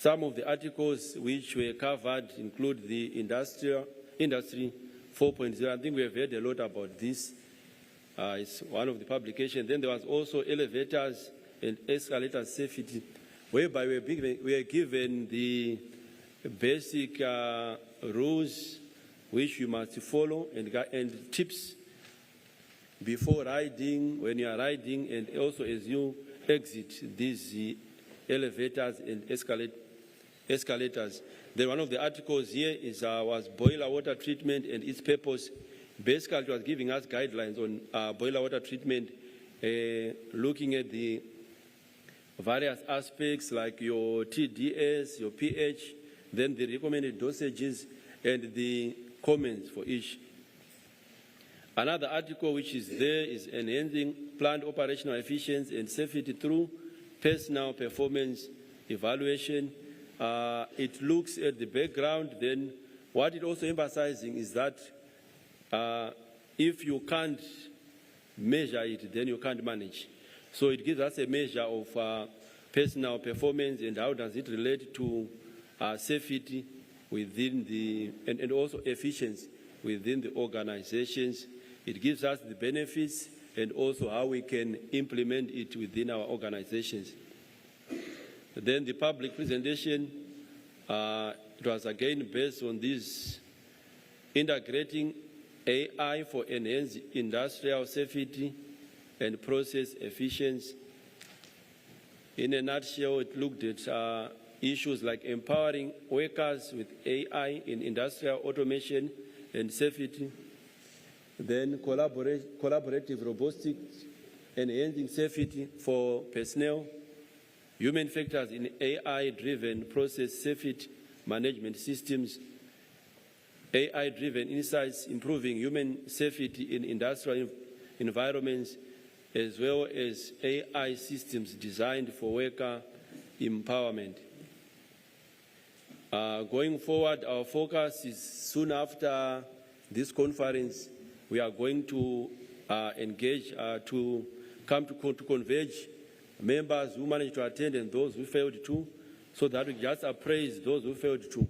Some of the articles which were covered include the industry 4.0. I think we have heard a lot about this. It's one of the publications. Then there was also elevators and escalator safety, whereby we are given the basic rules which you must follow and tips before riding, when you are riding, and also as you exit these elevators and escalators. Then one of the articles here was boiler water treatment and its purpose. Basically, it was giving us guidelines on boiler water treatment, looking at the various aspects like your TDS, your pH, then the recommended dosages, and the comments for each. Another article which is there is enhancing plant operational efficiency and safety through personal performance evaluation. It looks at the background. Then what it also emphasizing is that if you can't measure it, then you can't manage. So it gives us a measure of personal performance and how does it relate to safety within and also efficiency within the organizations. It gives us the benefits and also how we can implement it within our organizations. Then the public presentation, it was again based on this integrating AI for enhanced industrial safety and process efficiency. In a nutshell, it looked at issues like empowering workers with AI in industrial automation and safety, then collaborative robotics, enhancing safety for personnel, human factors in AI-driven process safety management systems, AI-driven insights improving human safety in industrial environments, as well as AI systems designed for worker empowerment. Going forward, our focus is soon after this conference, we are going to engage to come to converge members who managed to attend and those who failed to, so that we just appraise those who failed to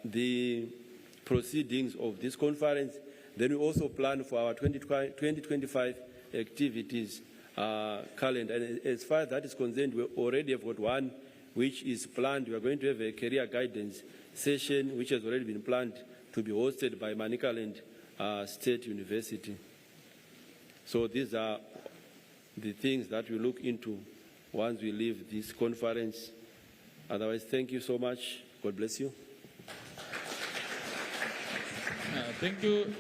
the proceedings of this conference. Then we also plan for our 2025 activities calendar. And as far as that is concerned, we already have got one which is planned. We are going to have a career guidance session which has already been planned to be hosted by Manicaland State University. So these are the things that we look into once we leave this conference. Otherwise, thank you so much. God bless you. Thank you,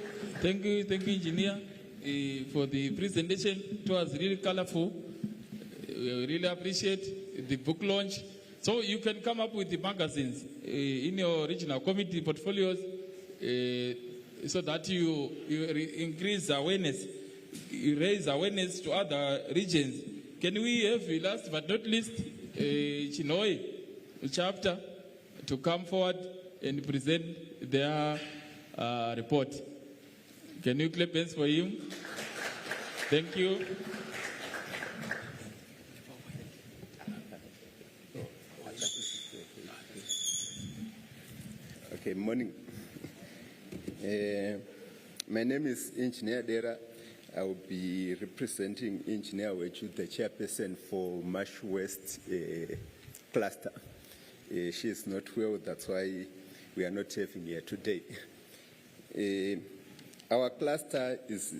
Engineer, for the presentation. It was really colorful. We really appreciate the book launch. So you can come up with the magazines in your regional committee portfolios so that you increase awareness, you raise awareness to other regions. Can we have, last but not least, Chinoi chapter to come forward and present their report? Can you clap hands for him? Thank you. Okay, morning. My name is Engineer Dera. I will be representing Engineer Wechu, the chairperson for Marsh West cluster. She is not well, that's why we are not having her today. Our cluster is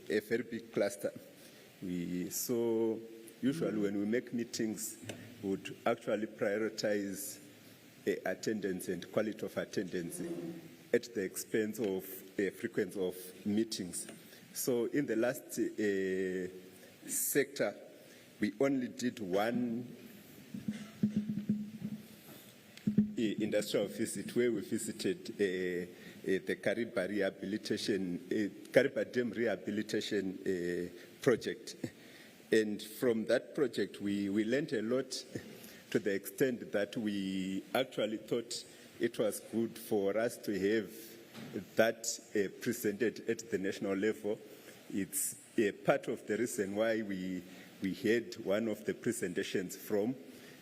a very big cluster. So usually when we make meetings, we would actually prioritize attendance and quality of attendance at the expense of frequency of meetings. So in the last sector, we only did one industrial visit where we visited the Kariba Dam rehabilitation project. And from that project, we learned a lot, to the extent that we actually thought it was good for us to have that presented at the national level. It's a part of the reason why we had one of the presentations from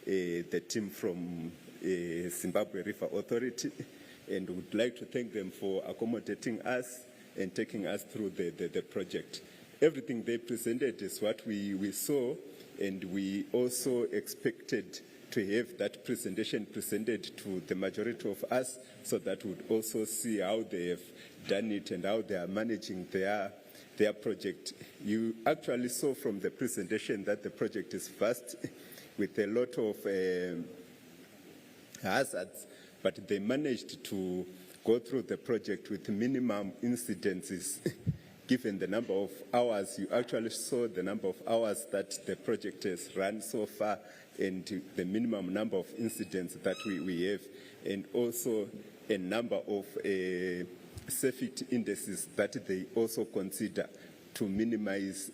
the team from Zimbabwe River Authority, and would like to thank them for accommodating us and taking us through the project. Everything they presented is what we saw, and we also expected to have that presentation presented to the majority of us, so that we would also see how they have done it and how they are managing their project. You actually saw from the presentation that the project is vast with a lot of hazards, but they managed to go through the project with minimum incidences. Given the number of hours, you actually saw the number of hours that the project has run so far, and the minimum number of incidents that we have, and also a number of safety indices that they also consider to minimize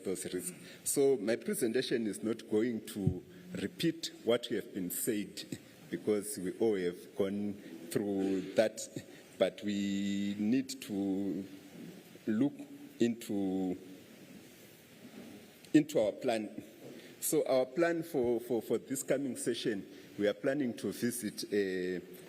those risks. So my presentation is not going to repeat what we have been said, because we all have gone through that, but we need to look into our plan. So our plan for this coming session, we are planning to visit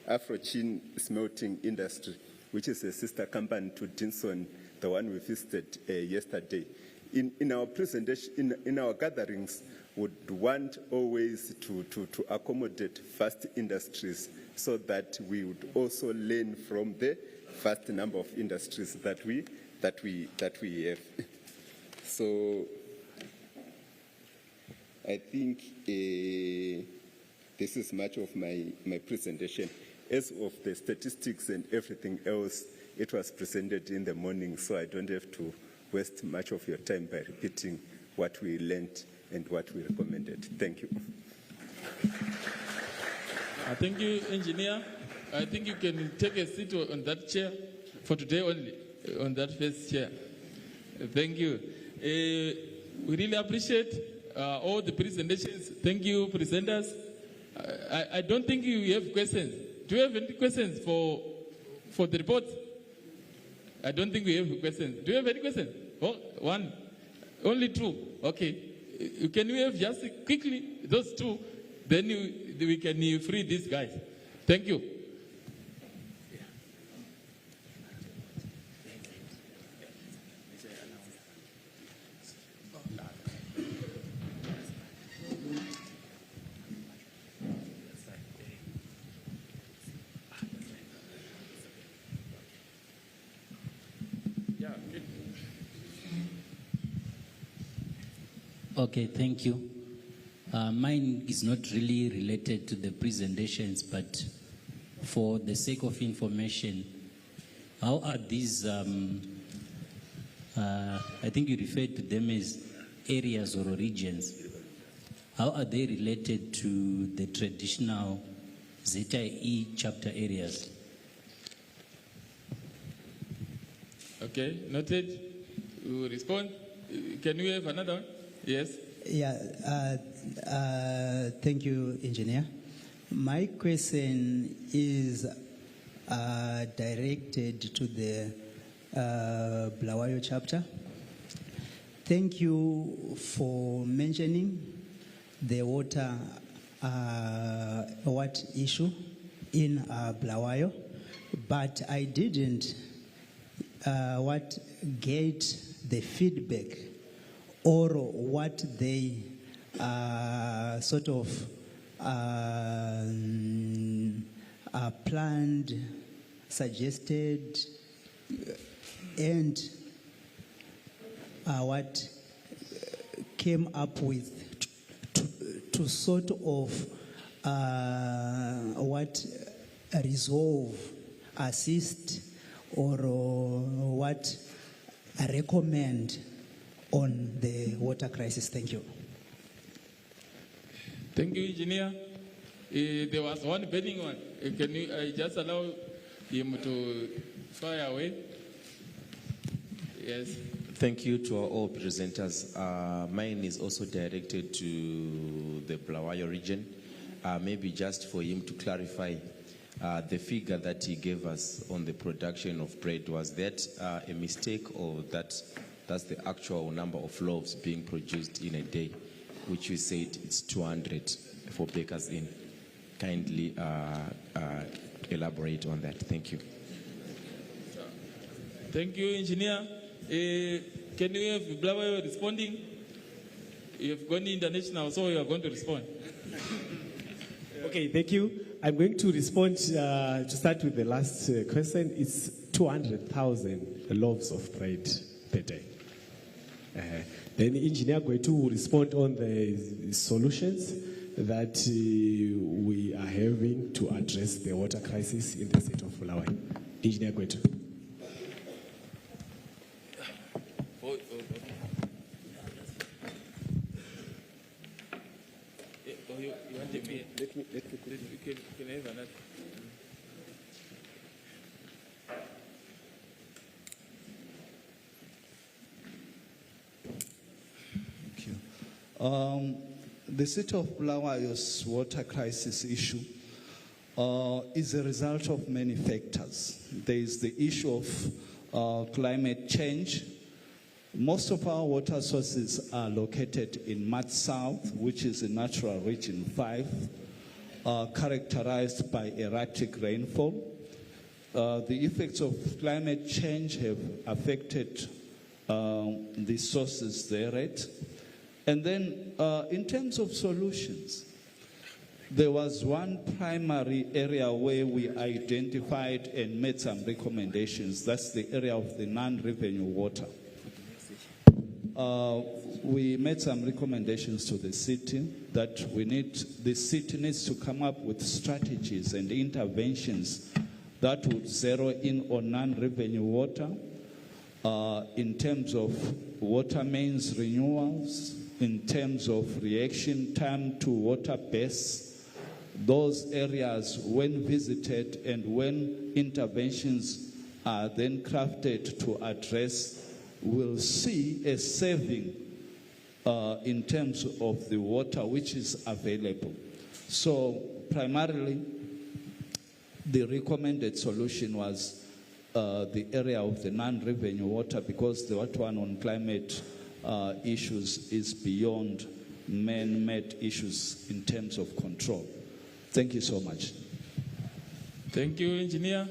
Afrochin Smelting Industry, which is a sister company to Dinson, the one we visited yesterday. In our presentation, in our gatherings, would want always to accommodate vast industries, so that we would also learn from the vast number of industries that we have. So I think this is much of my presentation. As of the statistics and everything else, it was presented in the morning, so I don't have to waste much of your time by repeating what we learned and what we recommended. Thank you. Thank you, Engineer. I think you can take a seat on that chair for today only, on that first chair. Thank you. We really appreciate all the presentations. Thank you, presenters. I don't think you have questions. Do you have any questions for the report? I don't think we have questions. Do you have any questions? Oh, one. Only two. Okay. Can we have just quickly those two? Then we can free these guys. Thank you. Okay, thank you. Mine is not really related to the presentations, but for the sake of information, how are these, I think you referred to them as areas or regions, how are they related to the traditional ZIE chapter areas? Okay, noted. We will respond. Can we have another one? Yes. Yeah, thank you, Engineer. My question is directed to the Bulawayo chapter. Thank you for mentioning the water issue in Bulawayo, but I didn't get the feedback or what they sort of planned, suggested, and what came up with to sort of resolve, assist, or what recommend on the water crisis. Thank you. Thank you, Engineer. There was one burning one. Can you just allow him to fire away? Yes. Thank you to all presenters. Mine is also directed to the Bulawayo region. Maybe just for him to clarify, the figure that he gave us on the production of bread, was that a mistake, or that's the actual number of loaves being produced in a day? which we said it's 200 for Bakers Inn. Kindly elaborate on that. Thank you. Thank you, Engineer. Can we have Blawayo responding? You have gone international, so you are going to respond. Okay, thank you. I'm going to respond to start with the last question. It's 200,000 loaves of bread per day. Then the engineer going to respond on the solutions that we are having to address the water crisis in the state of Bulawayo. Engineer Gwetu. Can I have another? Thank you. The city of Bulawayo's water crisis issue is a result of many factors. There is the issue of climate change. Most of our water sources are located in Mud South, which is a natural region 5, characterized by erratic rainfall. The effects of climate change have affected the sources thereat. And then in terms of solutions, there was one primary area where we identified and made some recommendations. That's the area of the non-revenue water. We made some recommendations to the city that the city needs to come up with strategies and interventions that would zero in on non-revenue water in terms of water mains renewals, in terms of reaction time to water base. Those areas, when visited and when interventions are then crafted to address, will see a saving in terms of the water which is available. So primarily, the recommended solution was the area of the non-revenue water, because the one on climate issues is beyond man-made issues in terms of control. Thank you so much. Thank you, Engineer.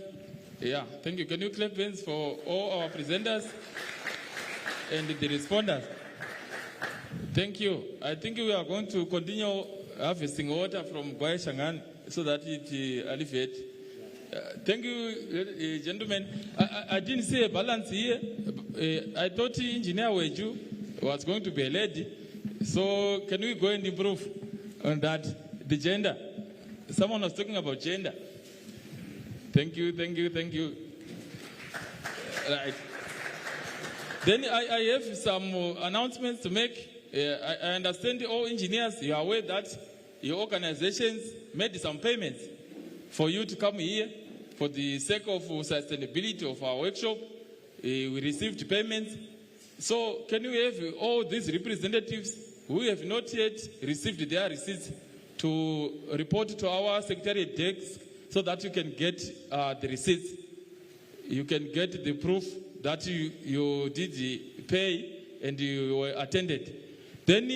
Yeah, thank you. Can you clap hands for all our presenters and the responders? Thank you. I think we are going to continue harvesting water from Gwai Shangan so that it alleviates. Thank you, gentlemen. I didn't see a balance here. I thought Engineer Weju was going to be a lady. So can we go and improve on that? The gender. Someone was talking about gender. Thank you, thank you, thank you. Right. Then I have some announcements to make. I understand all engineers, you are aware that your organizations made some payments for you to come here for the sake of sustainability of our workshop. We received payments. So can we have all these representatives who have not yet received their receipts to report to our secretariat desk so that you can get the receipts? You can get the proof that you did pay and you were attended. Then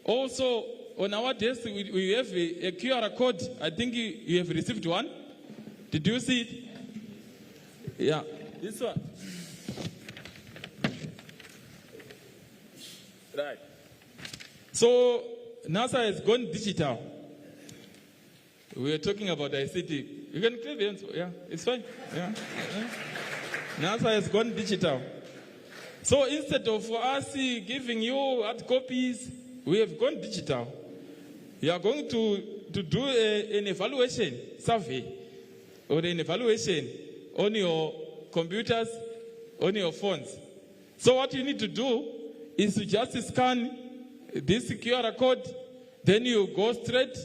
also on our desk we have a QR code. I think you have received one. Did you see it? Yeah, this one. Right. So Nssa has gone digital. We are talking about ICT. You can clap hands. Yeah, it's fine. Yeah. Nssa has gone digital. So instead of us giving you hard copies, we have gone digital. You are going to do an evaluation survey or an evaluation on your computers, on your phones. So what you need to do is to just scan this QR code, then you go straight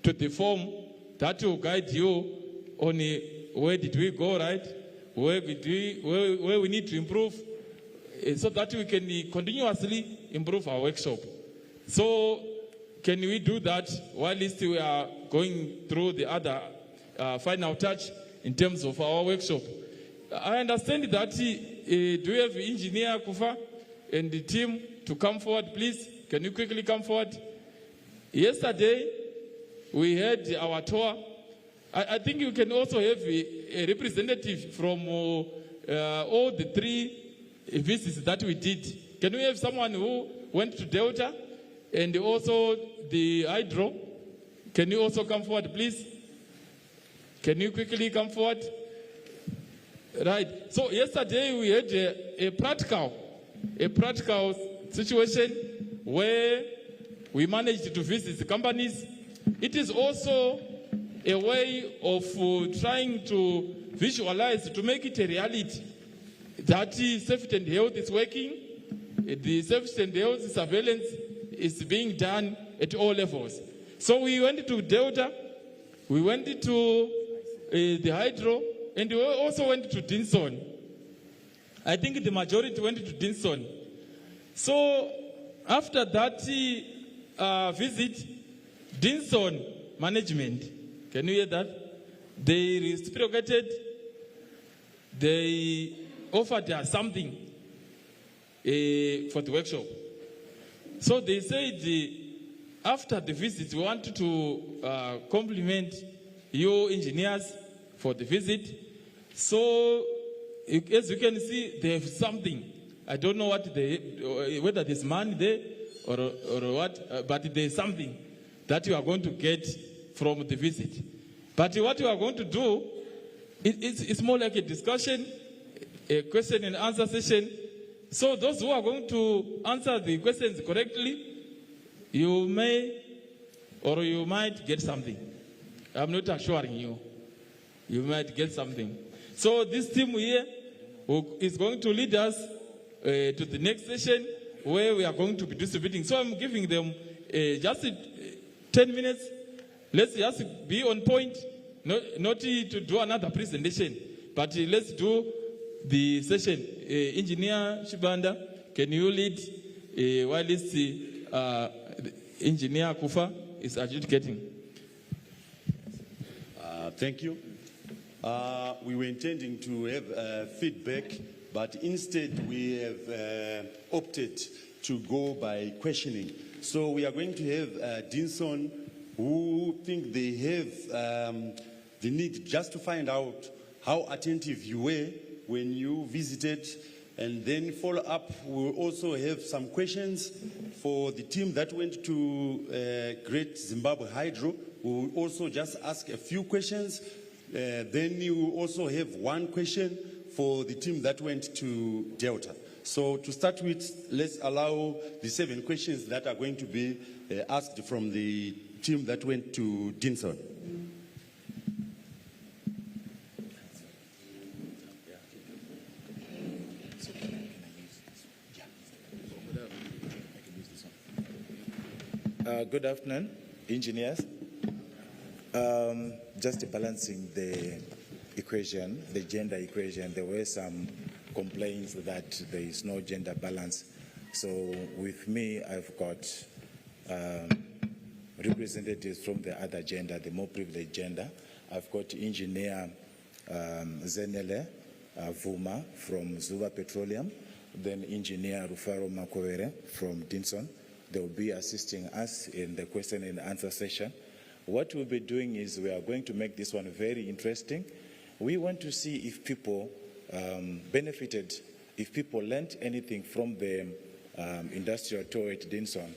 to the form that will guide you on where did we go right, where we need to improve, so that we can continuously improve our workshop. So can we do that while we are going through the other final touch in terms of our workshop? I understand that do you have Engineer Kufa and the team to come forward, please? can you quickly come forward? Yesterday, we had our tour. I think you can also have a representative from all the 3 visits that we did. Can we have someone who went to Delta and also the hydro? Can you also come forward, please? Can you quickly come forward? Right. So yesterday we had a practical situation where we managed to visit the companies. It is also a way of trying to visualize, to make it a reality, that safety and health is working, the safety and health surveillance is being done at all levels. So we went to Delta, we went to the hydro, and we also went to Dinson. I think the majority went to Dinson. So after that visit, Dinson management, can you hear that? They reciprocated, they offered us something for the workshop. So they said after the visit, we want to compliment you engineers for the visit. So as you can see, they have something. I don't know what whether there's money there or what, but there's something that you are going to get from the visit. But what you are going to do, it's more like a discussion, a question and answer session. So those who are going to answer the questions correctly, you may or you might get something. I'm not assuring you. You might get something. So this team here is going to lead us to the next session where we are going to be distributing. So I'm giving them just 10 minutes. Let's just be on point, not to do another presentation, but let's do the session. Engineer Shibanda, can you lead while this Engineer Kufa is adjudicating? Thank you. We were intending to have feedback, but instead we have opted to go by questioning. So we are going to have Dinson, who think they have the need just to find out how attentive you were when you visited, and then follow up. We'll also have some questions for the team that went to Great Zimbabwe Hydro. We'll also just ask a few questions. Then you will also have one question for the team that went to Delta. So to start with, let's allow the 7 questions that are going to be asked from the team that went to Dinson. Good afternoon, engineers. Just balancing the equation, the gender equation, there were some complaints that there is no gender balance. So with me, I've got representatives from the other gender, the more privileged gender. I've got Engineer Zenele Vuma from Zuba Petroleum, then Engineer Rufaro Makovere from Dinson. They will be assisting us in the question and answer session. What we'll be doing is we are going to make this one very interesting. We want to see if people benefited, if people learned anything from the industrial tour at Dinson.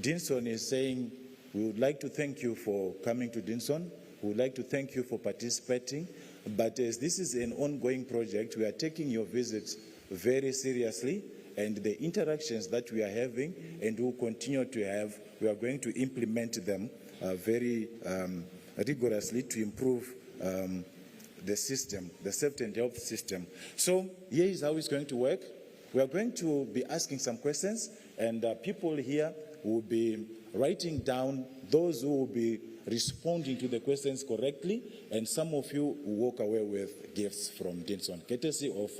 Dinson is saying, we would like to thank you for coming to Dinson. We would like to thank you for participating. But as this is an ongoing project, we are taking your visits very seriously, and the interactions that we are having and will continue to have, we are going to implement them very rigorously to improve the system, the safety and health system. So here is how it's going to work. We are going to be asking some questions, and people here will be writing down those who will be responding to the questions correctly, and some of you will walk away with gifts from Dinson, courtesy of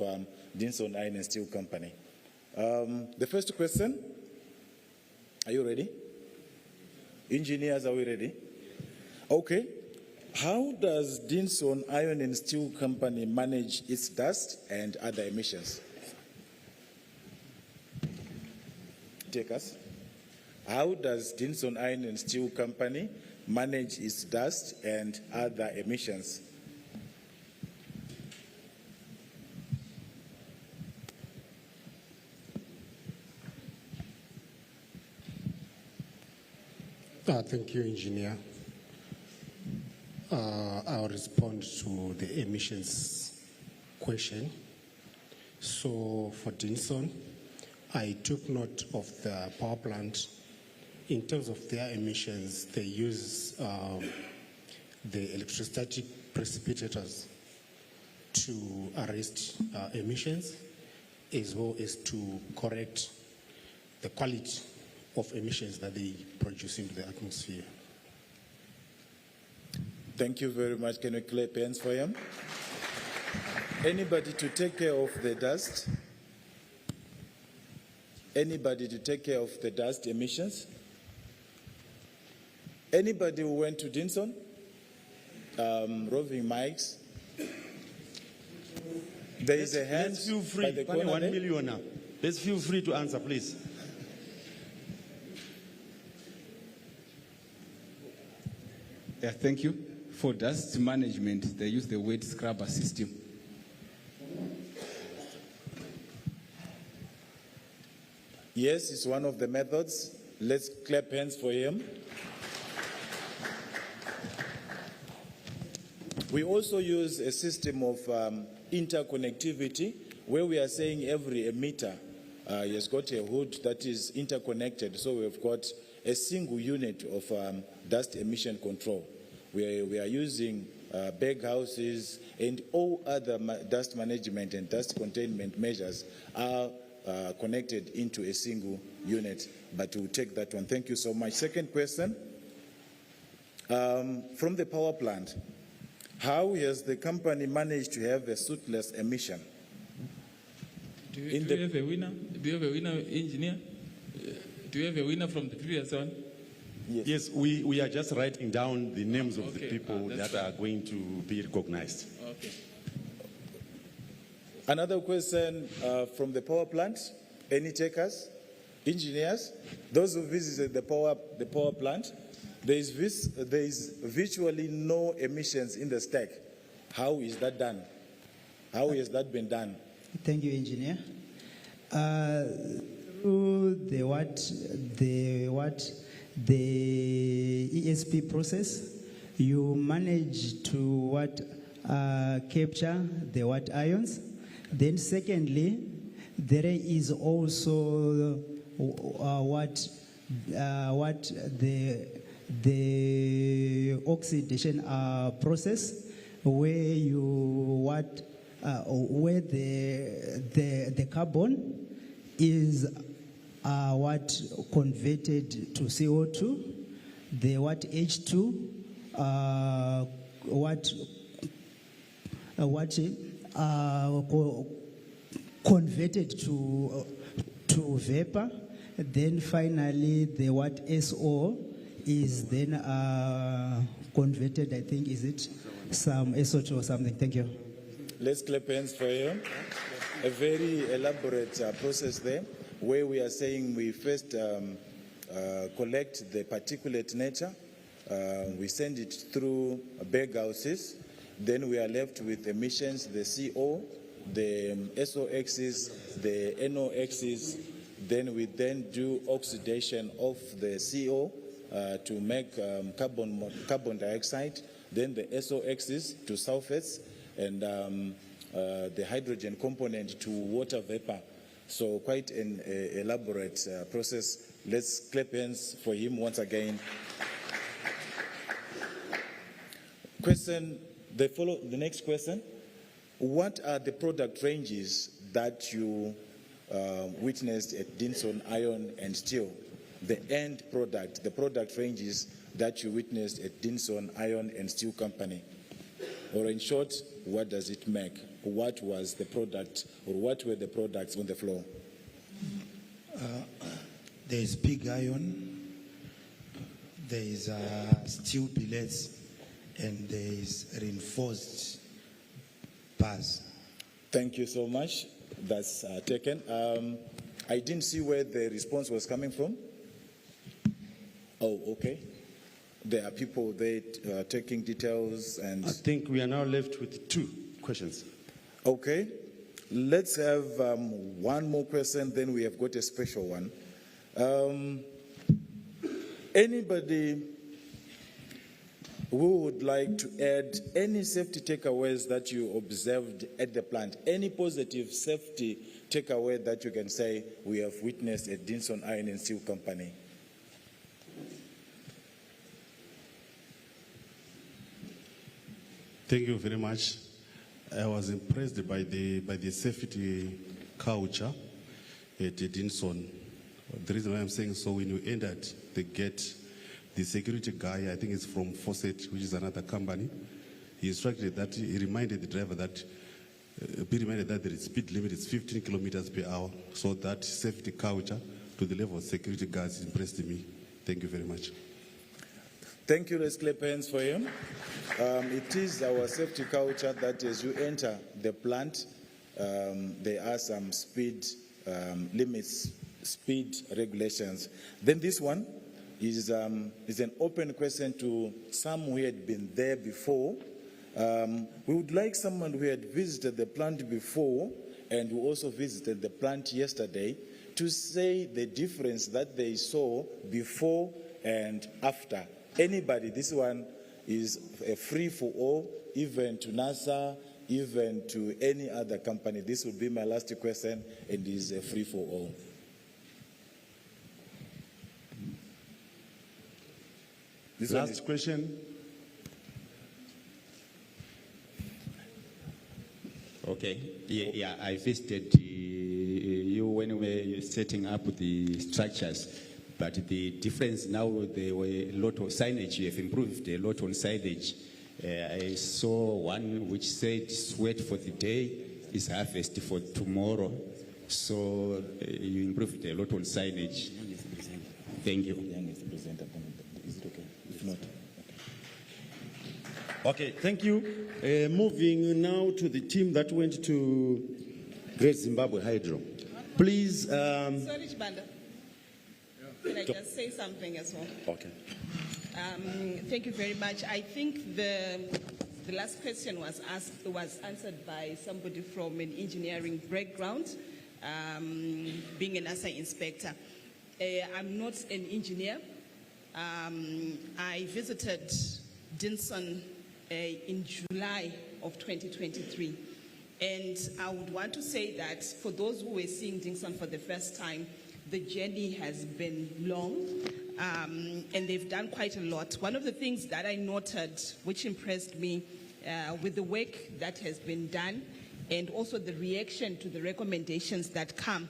Dinson Iron and Steel Company. The first question, are you ready? Engineers, are we ready? Okay. How does Dinson Iron and Steel Company manage its dust and other emissions? Take us. how does Dinson Iron and Steel Company manage its dust and other emissions? Thank you, Engineer. I'll respond to the emissions question. So for Dinson, I took note of the power plant. In terms of their emissions, they use the electrostatic precipitators to arrest emissions, as well as to correct the quality of emissions that they produce into the atmosphere. Thank you very much. Can we clap hands for him? Anybody to take care of the dust? Anybody to take care of the dust emissions? Anybody who went to Dinson? Roving mics. There is a hand. Let's feel free. By the corner 1 there. million now. Let's feel free to answer, please. Yeah, thank you. For dust management, they use the wet scrubber system. Yes, it's one of the methods. Let's clap hands for him. We also use a system of interconnectivity where we are saying every emitter has got a hood that is interconnected. So we've got a single unit of dust emission control. We are using bag houses, and all other dust management and dust containment measures are connected into a single unit. But we'll take that one. Thank you so much. Second question. From the power plant, how has the company managed to have a sootless emission? Do you have a winner? Do you have a winner, engineer? Do you have a winner from the previous one? Yes, we are just writing down the names of the people that are going to be recognized. Okay. Another question from the power plant. Any takers? Engineers? Those who visited the power plant? There is virtually no emissions in the stack. How is that done? How has that been done? Thank you, Engineer. The ESP process, you manage to capture the ions. Then secondly, there is also the oxidation process, where where the carbon is converted to CO2, the H2 converted to vapor. Then finally the SO is then converted, I think, is it some SO2 or something? Thank you. Let's clap hands for him. A very elaborate process there, where we are saying we first collect the particulate nature, we send it through bag houses, then we are left with emissions, the CO, the SO-axis, the NO-axis, then we then do oxidation of the CO to make carbon dioxide, then the SO-axis to sulfates, and the hydrogen component to water vapor. So quite an elaborate process. Let's clap hands for him once again. The next question. What are the product ranges that you witnessed at Dinson Iron and Steel? The end product, the product ranges that you witnessed at Dinson Iron and Steel Company. Or in short, what does it make? What was the product, or what were the products on the floor? There is pig iron, there is steel billets, and there is reinforced bars. Thank you so much. That's taken. I didn't see where the response was coming from. Oh, okay. There are people there taking details and... I think we are now left with 2 questions. Okay. Let's have one more question, then we have got a special one. Anybody who would like to add any safety takeaways that you observed at the plant, any positive safety takeaway that you can say we have witnessed at Dinson Iron and Steel Company? Thank you very much. I was impressed by the safety culture at Dinson. The reason why I'm saying so, when you entered the gate, the security guy, I think it's from Fawcett, which is another company, he instructed that, he reminded the driver that, be reminded that the speed limit is 15 kilometers per hour. So that safety culture to the level of security guards impressed me. Thank you very much. Thank you. Let's clap hands for him. It is our safety culture that as you enter the plant, there are some speed limits, speed regulations. Then this one is an open question to some who had been there before. We would like someone who had visited the plant before and who also visited the plant yesterday to say the difference that they saw before and after. Anybody, this one is a free for all, even to Nssa, even to any other company. This will be my last question, and is a free for all. This last question. Okay. Yeah, I visited you when we were setting up the structures. But the difference now, there were a lot of signage. You have improved a lot on signage. I saw one which said sweat for the day is harvest for tomorrow. So you improved a lot on signage. Thank you. Is it okay? If not. Okay, thank you. Moving now to the team that went to Great Zimbabwe Hydro. Please. Sorry, Chibanda. Can I just say something as well? Okay. Thank you very much. I think the last question was answered by somebody from an engineering background, being an Nssa inspector. I'm not an engineer. I visited Dinson in July of 2023. And I would want to say that for those who were seeing Dinson for the first time, the journey has been long, and they've done quite a lot. One of the things that I noted, which impressed me with the work that has been done, and also the reaction to the recommendations that come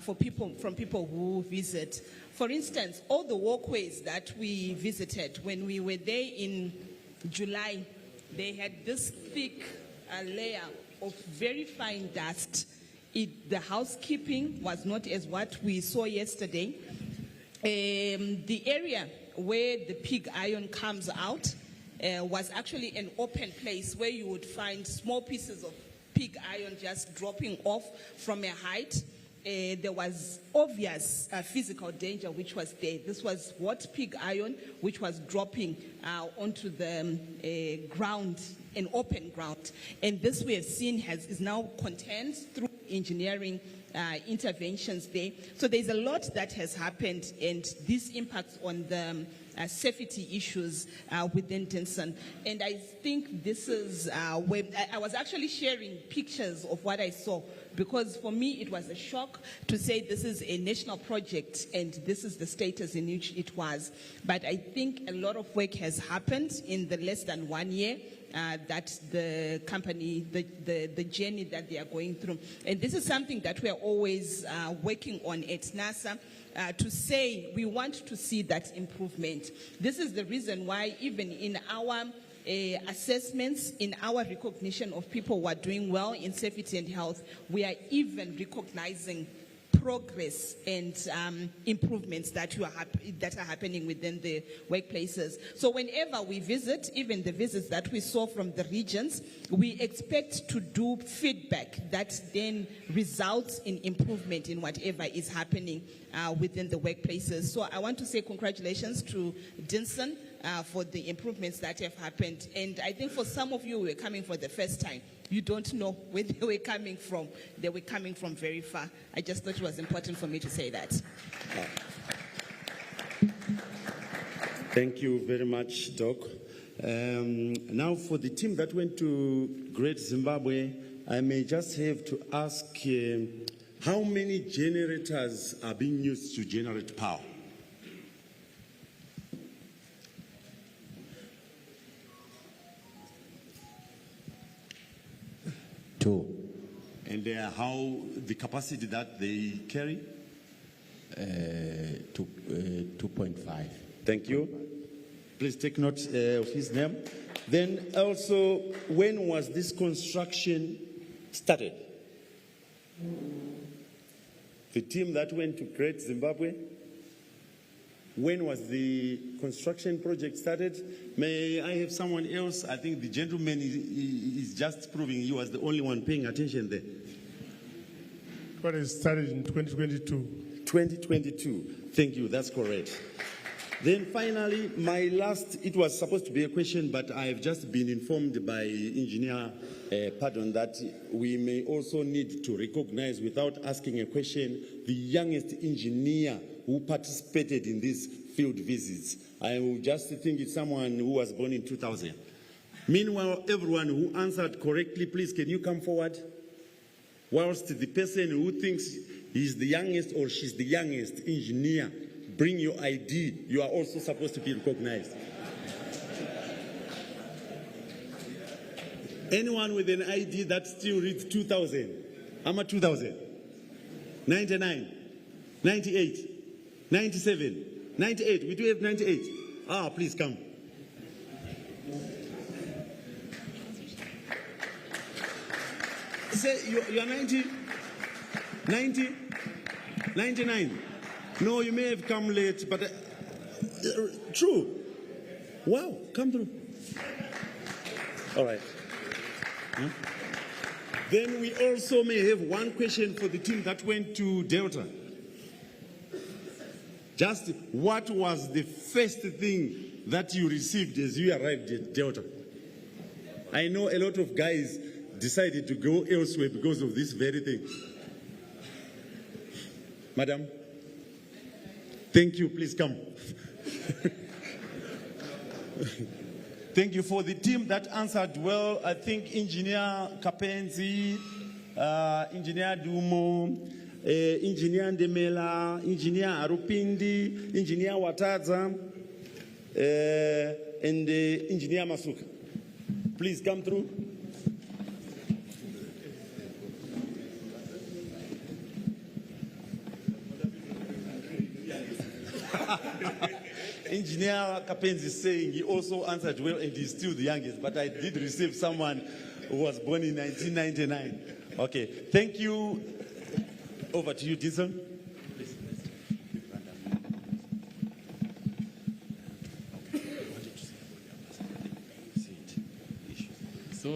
from people who visit. For instance, all the walkways that we visited, when we were there in July, they had this thick layer of very fine dust. The housekeeping was not as what we saw yesterday. The area where the pig iron comes out was actually an open place where you would find small pieces of pig iron just dropping off from a height. There was obvious physical danger which was there. This was hot pig iron which was dropping onto the ground, an open ground. And this we have seen is now contained through engineering interventions there. So there's a lot that has happened, and this impacts on the safety issues within Dinson. And I think this is where I was actually sharing pictures of what I saw, because for me it was a shock to say this is a national project and this is the status in which it was. But I think a lot of work has happened in the less than 1 year. That the company, the journey that they are going through. And this is something that we are always working on at Nssa, to say we want to see that improvement. This is the reason why even in our assessments, in our recognition of people who are doing well in safety and health, we are even recognizing progress and improvements that are happening within the workplaces. So whenever we visit, even the visits that we saw from the regions, we expect to do feedback that then results in improvement in whatever is happening within the workplaces. So I want to say congratulations to Dinson for the improvements that have happened. And I think for some of you who were coming for the first time, you don't know where they were coming from. They were coming from very far. I just thought it was important for me to say that. Thank you very much, Doc. Now for the team that went to Great Zimbabwe, I may just have to ask how many generators are being used to generate power? Two. And how the capacity that they carry? 2.5. Thank you. Please take note of his name. Then also, when was this construction started? The team that went to Great Zimbabwe, when was the construction project started? May I have someone else? I think the gentleman is just proving he was the only one paying attention there. But it started in 2022. 2022. Thank you, that's correct. Then finally, my last, it was supposed to be a question, but I have just been informed by engineer, that we may also need to recognize, without asking a question, the youngest engineer who participated in these field visits. I will just think it's someone who was born in 2000. Meanwhile, everyone who answered correctly, please, can you come forward? Whilst the person who thinks he's the youngest or she's the youngest engineer, bring your ID. You are also supposed to be recognized. Anyone with an ID that still reads 2000? I'm at 2000. 99, 98, 97, 98. We do have 98. Ah, please come. Say you are 90, 90, 99. No, you may have come late, but true. Wow, come through. All right. Then we also may have one question for the team that went to Delta. Just what was the first thing that you received as you arrived at Delta? I know a lot of guys decided to go elsewhere because of this very thing. Madam, thank you, please come. Thank you for the team that answered well. I think Engineer Kapenzi, Engineer Dumo, Engineer Ndemela, Engineer Arupindi, Engineer Watadza, and Engineer Masuka. Please come through. Engineer Kapenzi is saying he also answered well and he's still the youngest, but I did receive someone who was born in 1999. Okay, thank you. Over to you, Dinson.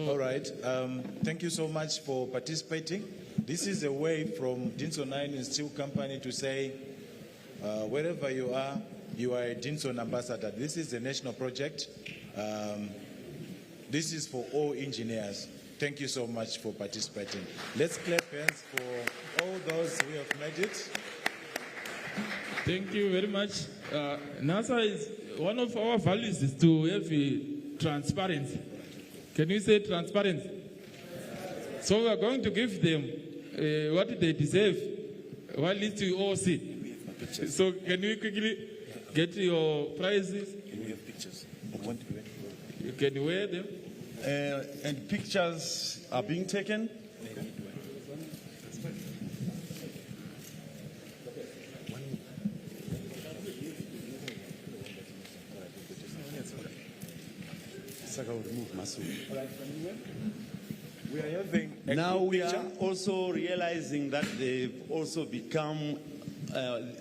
All right. Thank you so much for participating. This is a way from Dinson Iron and Steel Company to say, wherever you are a Dinson ambassador. This is a national project. This is for all engineers. Thank you so much for participating. Let's clap hands for all those who have made it. Thank you very much. Nssa is one of our values is to have transparency. Can you say transparency? So we are going to give them what they deserve, while least we all see. So can you quickly get your prizes? Can we have pictures? You can wear them. And pictures are being taken. We are having now we are also realizing that they've also become,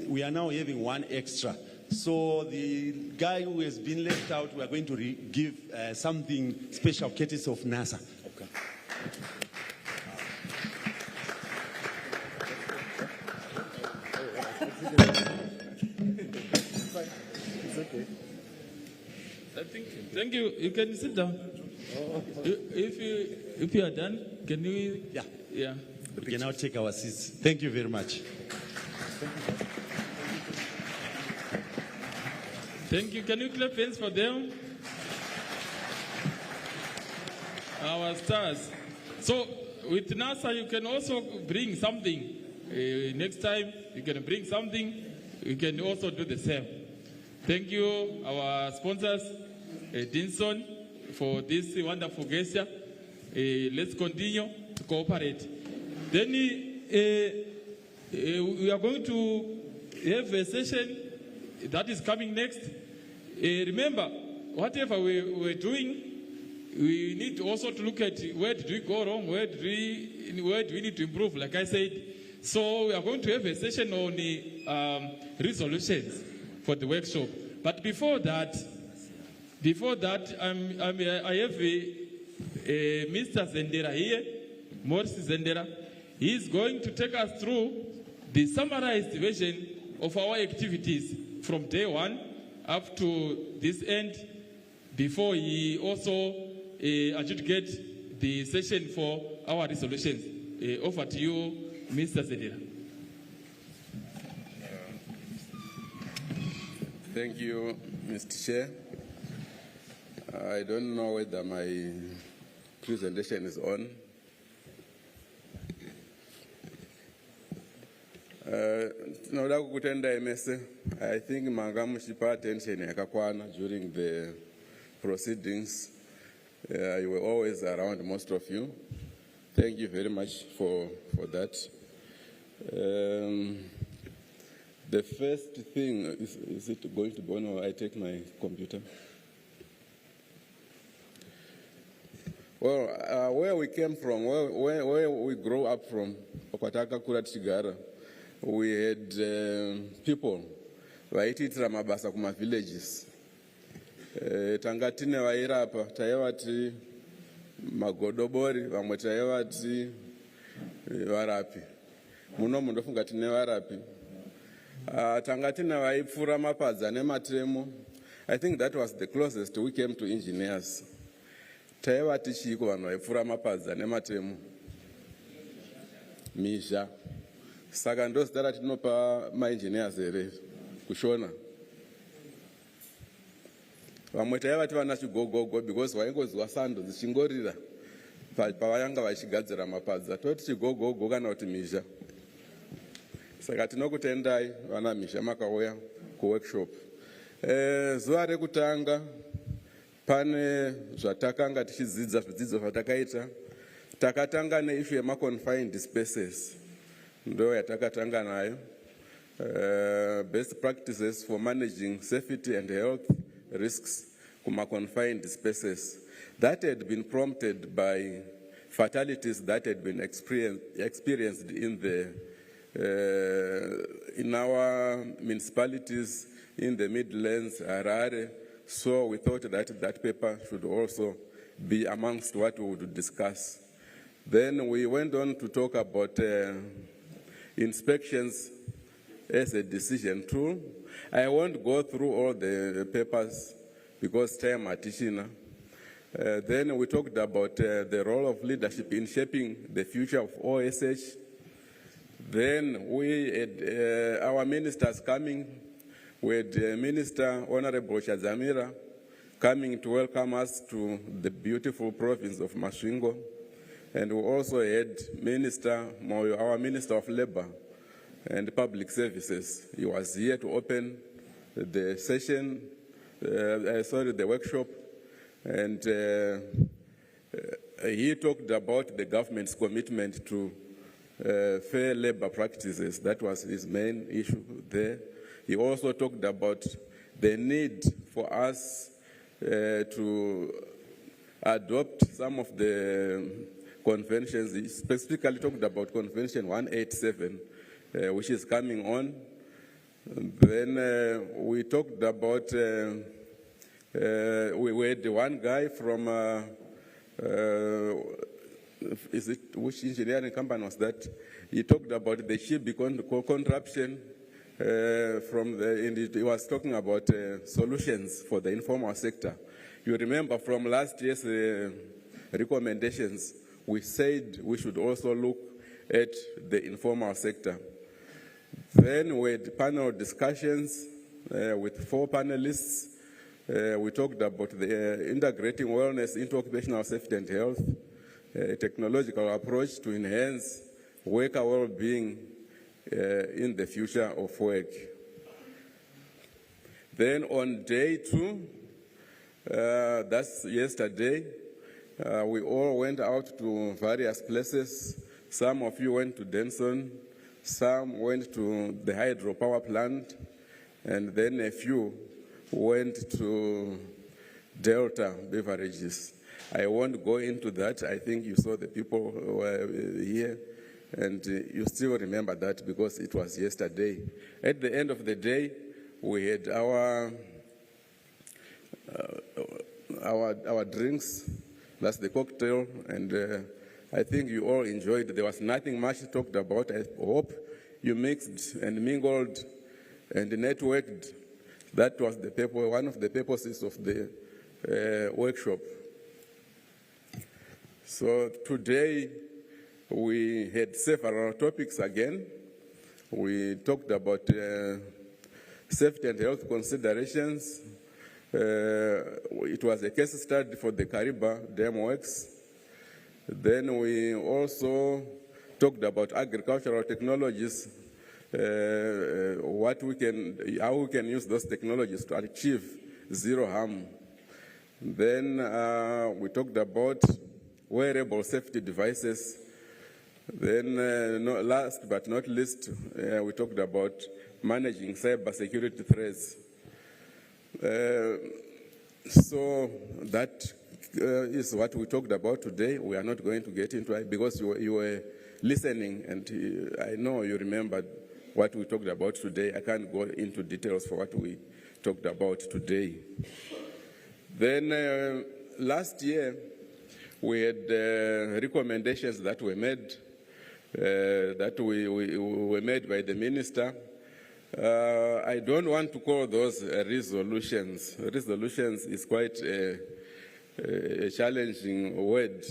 we are now having one extra. So the guy who has been left out, we are going to give something special courtesy of Nssa. Okay. It's okay. Thank you. You can sit down. If you are done, can you? Yeah. Yeah. We can now take our seats. Thank you very much. Thank you. Can you clap hands for them? Our stars. So with Nssa, you can also bring something. Next time, you can bring something. You can also do the same. Thank you, our sponsors, Dinson, for this wonderful gesture. Let's continue to cooperate. Then we are going to have a session that is coming next. Remember, whatever we're doing, we need also to look at where did we go wrong, where do we need to improve, like I said. So we are going to have a session on resolutions for the workshop. But before that, I have Mr. Zendera here, Morris Zendera. He is going to take us through the summarized version of our activities from day one up to this end, before he also adjudicate the session for our resolutions. Over to you, Mr. Zendera. Thank you, Mr. Chair. I don't know whether my presentation is on. I think manga mushipa attention yakakwana during the proceedings. You were always around, most of you. Thank you very much for that. The first thing, is it going to go on, or I take my computer? Well, where we came from, where we grew up from, Okwataka Kurat Chigara, we had people vaititira mabasa kuma villages. Tangatine vairapa, taivati magodobori, vamwe taivati varapi. Muno mundofunga tine varapi. Tangatine vaipfura mapadza nematemo. I think that was the closest we came to engineers. Taivati chiko vanhu vaipfura mapadza nematemo. Misha. Saka ndozita ratinopa ma-engineers here kushona. Vamwe taivati vana chigogogo because vaingoziva sando dzichingorira pavayanga vachigadzira mapadza. Toti chigogogo kana kuti misha. Saka tinokutendai vana misha makauya kuworkshop. Zuva rekutanga pane zvatakanga tichidzidza zvidzidzo zvatakaita. Takatanga neissue yema-confined spaces. Ndo yatakatanga nayo. Best practices for managing safety and health risks kuma-confined spaces. That had been prompted by fatalities that had been experienced in our municipalities in the Midlands, Harare. So we thought that that paper should also be amongst what we would discuss. Then we went on to talk about inspections as a decision tool. I won't go through all the papers because time at Tishina. Then we talked about the role of leadership in shaping the future of OSH. Then we had our ministers coming. We had Minister Honorable Shazamira coming to welcome us to the beautiful province of Masvingo. And we also had Minister Moyo, our Minister of Labor and Public Services. He was here to open the session, the workshop. And he talked about the government's commitment to fair labor practices. That was his main issue there. He also talked about the need for us to adopt some of the conventions. He specifically talked about Convention 187, which is coming on. Then we talked about, we had one guy from, which engineering company was that? He talked about the ship contraption and he was talking about solutions for the informal sector. You remember from last year's recommendations, we said we should also look at the informal sector. Then we had panel discussions with 4 panelists. We talked about the integrating wellness into occupational safety and health, a technological approach to enhance worker well-being in the future of work. Then on day 2, that's yesterday, we all went out to various places. Some of you went to Denson, some went to the hydropower plant, and then a few went to Delta Beverages. I won't go into that. I think you saw the people who were here, and you still remember that because it was yesterday. At the end of the day, we had our drinks, that's the cocktail, and I think you all enjoyed it. There was nothing much talked about. I hope you mixed and mingled and networked. That was one of the purposes of the workshop. So today we had several topics again. We talked about safety and health considerations. It was a case study for the Kariba Dam Works. Then we also talked about agricultural technologies, how we can use those technologies to achieve zero harm. Then we talked about wearable safety devices. Then last but not least, we talked about managing cybersecurity threats. So that is what we talked about today. We are not going to get into it because you were listening, and I know you remembered what we talked about today. I can't go into details for what we talked about today. Then last year, we had recommendations that were made, were made by the minister. I don't want to call those resolutions. Resolutions is quite a challenging word,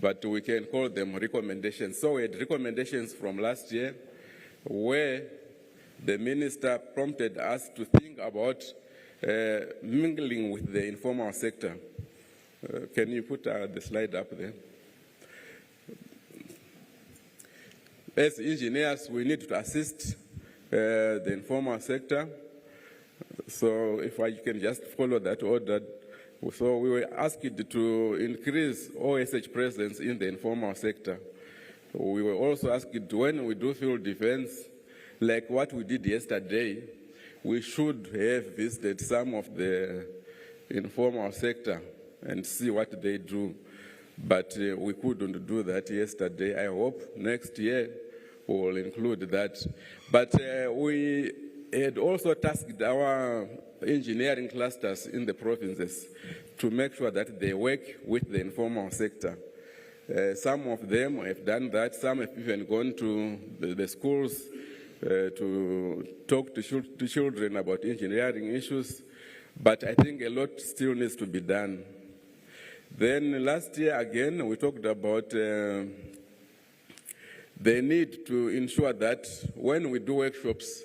but we can call them recommendations. So we had recommendations from last year where the minister prompted us to think about mingling with the informal sector. Can you put the slide up there? As engineers, we need to assist the informal sector. So if I can just follow that order. So we were asked to increase OSH presence in the informal sector. We were also asked when we do field defense, like what we did yesterday, we should have visited some of the informal sector and see what they do. But we couldn't do that yesterday. I hope next year we will include that. But we had also tasked our engineering clusters in the provinces to make sure that they work with the informal sector. Some of them have done that. Some have even gone to the schools to talk to children about engineering issues. But I think a lot still needs to be done. Then last year, again, we talked about the need to ensure that when we do workshops,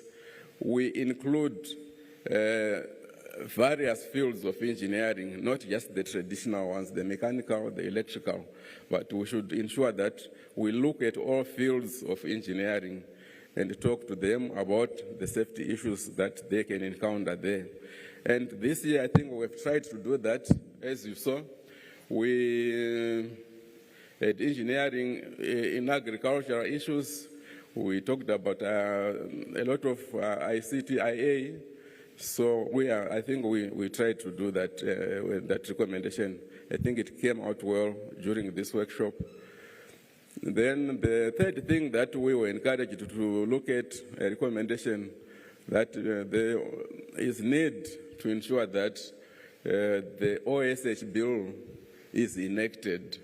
we include various fields of engineering, not just the traditional ones, the mechanical, the electrical, but we should ensure that we look at all fields of engineering and talk to them about the safety issues that they can encounter there. And this year, I think we've tried to do that. As you saw, we had engineering in agricultural issues. We talked about a lot of ICT-IA. So I think we tried to do that with that recommendation. I think it came out well during this workshop. Then the third thing that we were encouraged to look at, a recommendation that there is need to ensure that the OSH bill is enacted.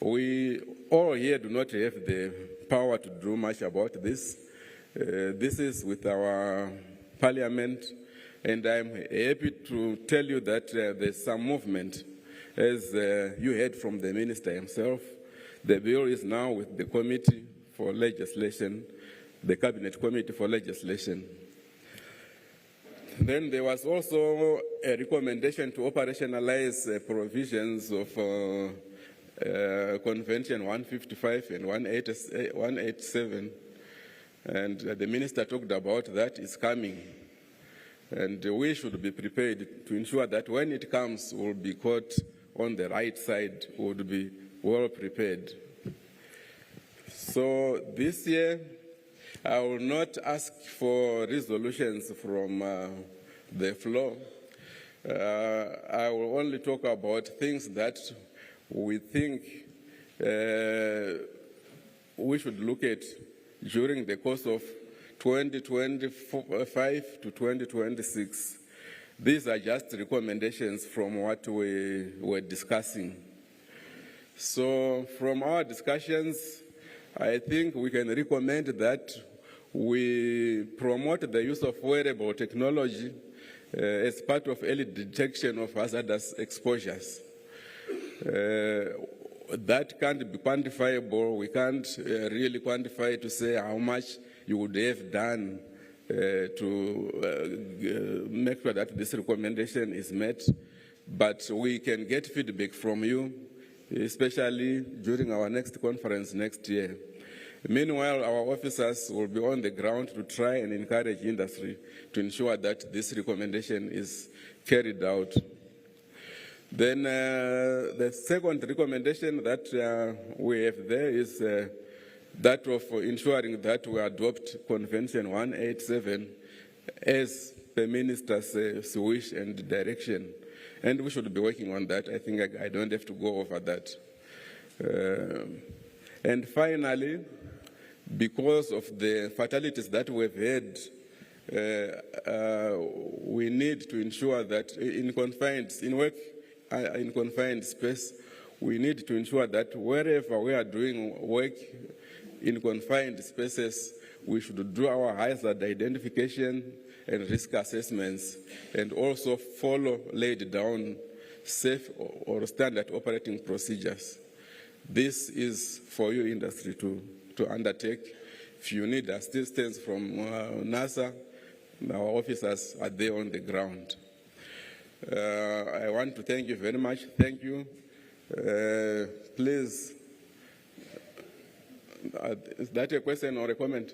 We all here do not have the power to do much about this. This is with our parliament, and I'm happy to tell you that there's some movement, as you heard from the minister himself. The bill is now with the committee for legislation, the cabinet committee for legislation. Then there was also a recommendation to operationalize provisions of Convention 155 and 187. And the minister talked about that is coming. And we should be prepared to ensure that when it comes, we'll be caught on the right side, we'll be well prepared. So this year, I will not ask for resolutions from the floor. I will only talk about things that we think we should look at during the course of 2025 to 2026. These are just recommendations from what we were discussing. So from our discussions, I think we can recommend that we promote the use of wearable technology as part of early detection of hazardous exposures. That can't be quantifiable. We can't really quantify to say how much you would have done to make sure that this recommendation is met. But we can get feedback from you, especially during our next conference next year. Meanwhile, our officers will be on the ground to try and encourage industry to ensure that this recommendation is carried out. Then the second recommendation that we have there is that of ensuring that we adopt Convention 187 as the minister's wish and direction. And we should be working on that. I think I don't have to go over that. And finally, because of the fatalities that we've had, we need to ensure that in confined space, we need to ensure that wherever we are doing work in confined spaces, we should do our hazard identification and risk assessments, and also follow laid down safe or standard operating procedures. This is for you, industry, to undertake. If you need assistance from Nssa, our officers are there on the ground. I want to thank you very much. Thank you. Please, is that a question or a comment?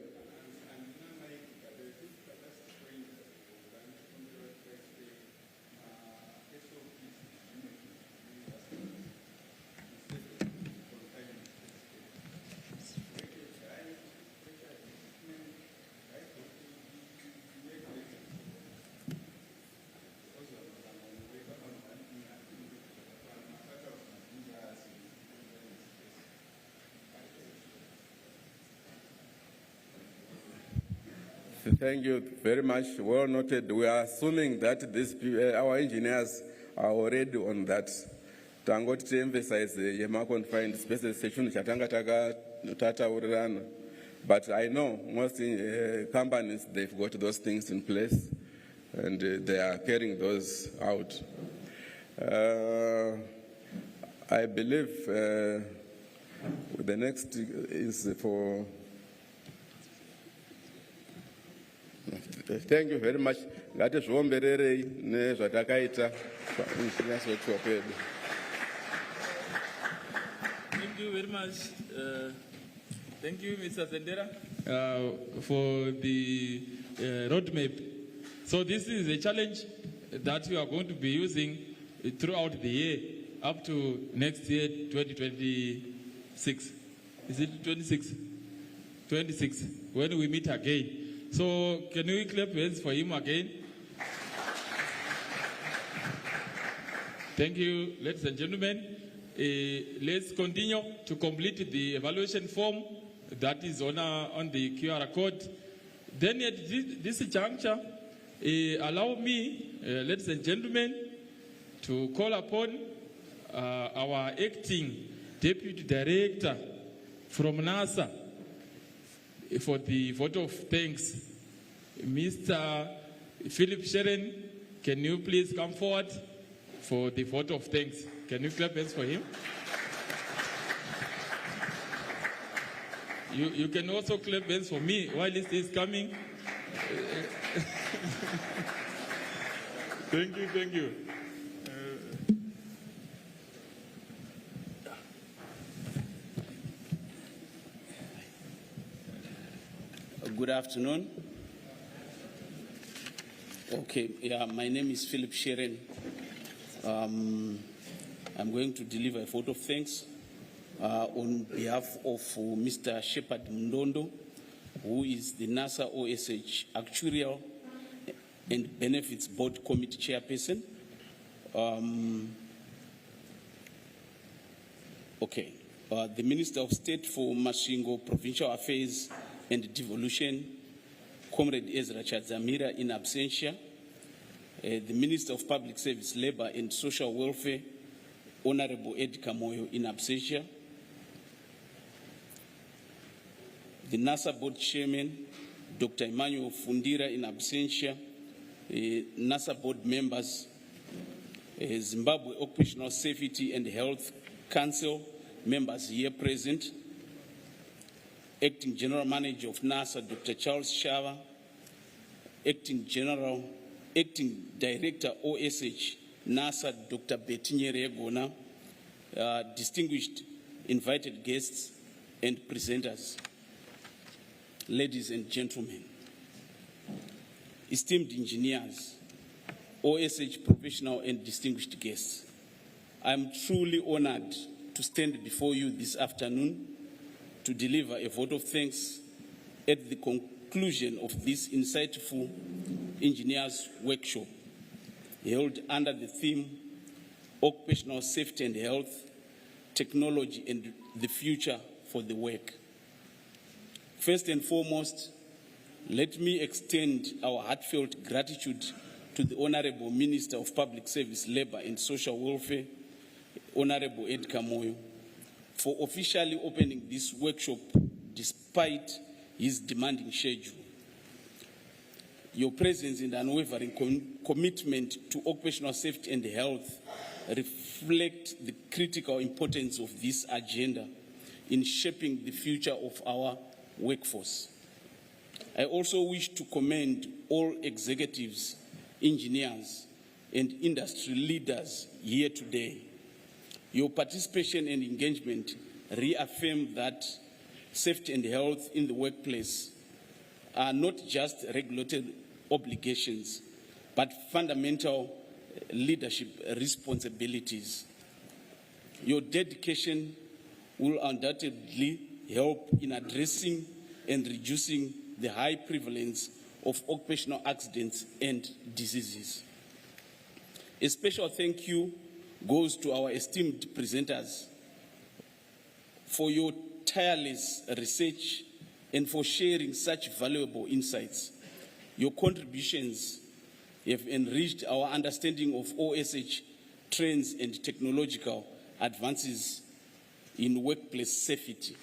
Thank you very much. Well noted. We are assuming that our engineers are already on that. Tangoti to emphasize the confined spaces section chatanga. But I know most companies, they've got those things in place and they are carrying those out. I believe the next is for. Thank you very much. Thank you very much. Thank you, Mr. Sendera, for the roadmap. So this is a challenge that we are going to be using throughout the year up to next year, 2026. Is it 26? 26, when we meet again. So can we clap hands for him again? Thank you, ladies and gentlemen. let's continue to complete the evaluation form that is on the QR code. Then at this juncture, allow me, ladies and gentlemen, to call upon our acting Deputy Director from Nssa for the vote of thanks. Mr. Philip Sharon, can you please come forward for the vote of thanks? Can you clap hands for him? You can also clap hands for me while this is coming. Thank you, thank you. Good afternoon. Okay, yeah, my name is Philip Sharon. I'm going to deliver a vote of thanks on behalf of Mr. Shepard Mndondo, who is the Nssa OSH Actuarial and Benefits Board Committee Chairperson. The Minister of State for Mashingo, Provincial Affairs and Devolution, Comrade Ezra Chadzamira in absentia. The Minister of Public Service, Labour and Social Welfare, Honorable Ed Kamoyo in absentia. The Nssa Board Chairman, Dr. Emmanuel Fundira in absentia. Nssa Board members, Zimbabwe Occupational Safety and Health Council members here present. Acting General Manager of Nssa, Dr. Charles Shava. Acting Director OSH Nssa, Dr. Betinyere Gona. Distinguished invited guests and presenters. Ladies and gentlemen, esteemed engineers, OSH professional and distinguished guests, I am truly honored to stand before you this afternoon to deliver a vote of thanks at the conclusion of this insightful engineers workshop held under the theme Occupational Safety and Health, Technology and the Future for the Work. First and foremost, let me extend our heartfelt gratitude to the Honorable Minister of Public Service, Labour and Social Welfare, Honorable Ed Kamoyo, for officially opening this workshop despite his demanding schedule. Your presence and unwavering commitment to occupational safety and health reflect the critical importance of this agenda in shaping the future of our workforce. I also wish to commend all executives, engineers, and industry leaders here today. Your participation and engagement reaffirm that safety and health in the workplace are not just regulated obligations, but fundamental leadership responsibilities. Your dedication will undoubtedly help in addressing and reducing the high prevalence of occupational accidents and diseases. A special thank you goes to our esteemed presenters for your tireless research and for sharing such valuable insights. Your contributions have enriched our understanding of OSH trends and technological advances in workplace safety.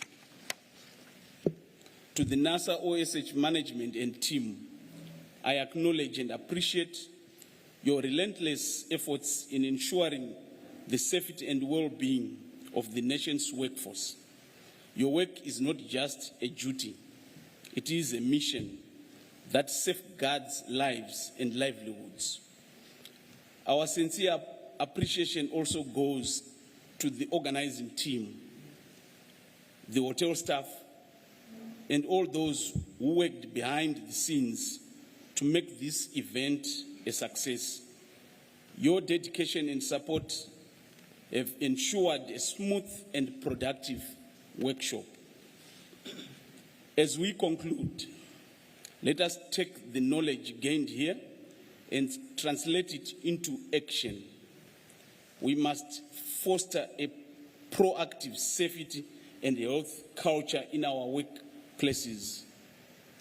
To the Nssa OSH management and team, I acknowledge and appreciate your relentless efforts in ensuring the safety and well-being of the nation's workforce. Your work is not just a duty, it is a mission that safeguards lives and livelihoods. Our sincere appreciation also goes to the organizing team, the hotel staff, and all those who worked behind the scenes to make this event a success. Your dedication and support have ensured a smooth and productive workshop. As we conclude, let us take the knowledge gained here and translate it into action. We must foster a proactive safety and health culture in our workplaces,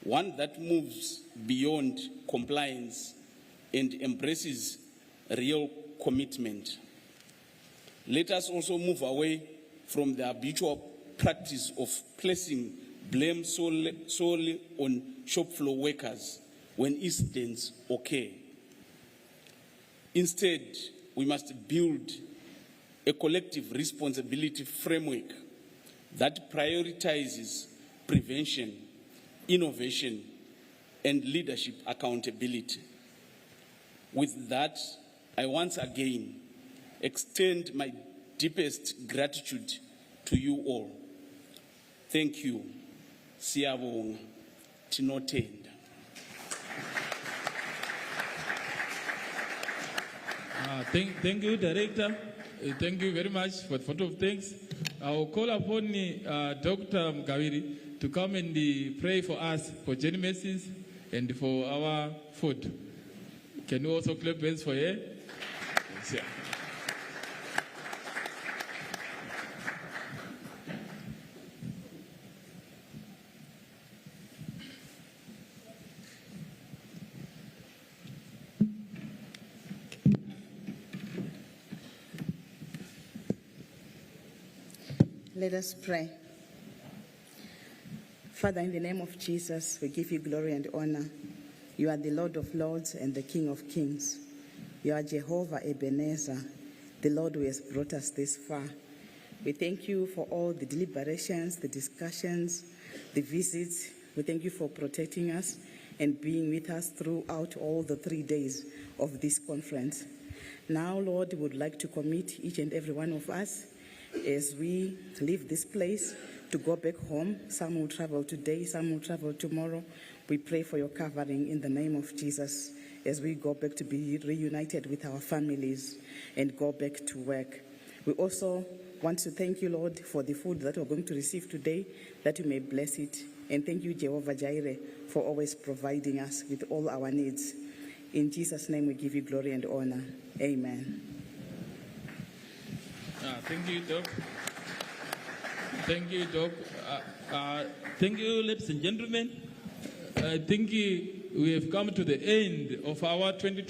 one that moves beyond compliance and embraces real commitment. Let us also move away from the habitual practice of placing blame solely on shop floor workers when incidents occur. Instead, we must build a collective responsibility framework that prioritizes prevention, innovation, and leadership accountability. With that, I once again extend my deepest gratitude to you all. Thank you. Siyabonga. Tinotenda. Thank you, Director. Thank you very much for the photo of thanks. I will call upon Dr. Mgawiri to come and pray for us for Jenny Mercies and for our food. Can you also clap hands for her? Yes, yeah. Let us pray. Father, in the name of Jesus, we give you glory and honor. You are the Lord of Lords and the King of Kings. You are Jehovah Ebenezer, the Lord who has brought us this far. We thank you for all the deliberations, the discussions, the visits. We thank you for protecting us and being with us throughout all the 3 days of this conference. Now, Lord, we would like to commit each and every one of us as we leave this place to go back home. Some will travel today, some will travel tomorrow. We pray for your covering in the name of Jesus as we go back to be reunited with our families and go back to work. We also want to thank you, Lord, for the food that we're going to receive today, that you may bless it. And thank you, Jehovah Jireh, for always providing us with all our needs. In Jesus' name we give you glory and honor. Amen. Thank you, Doc. Thank you, Doc. Thank you, ladies and gentlemen. I think we have come to the end of our 2020.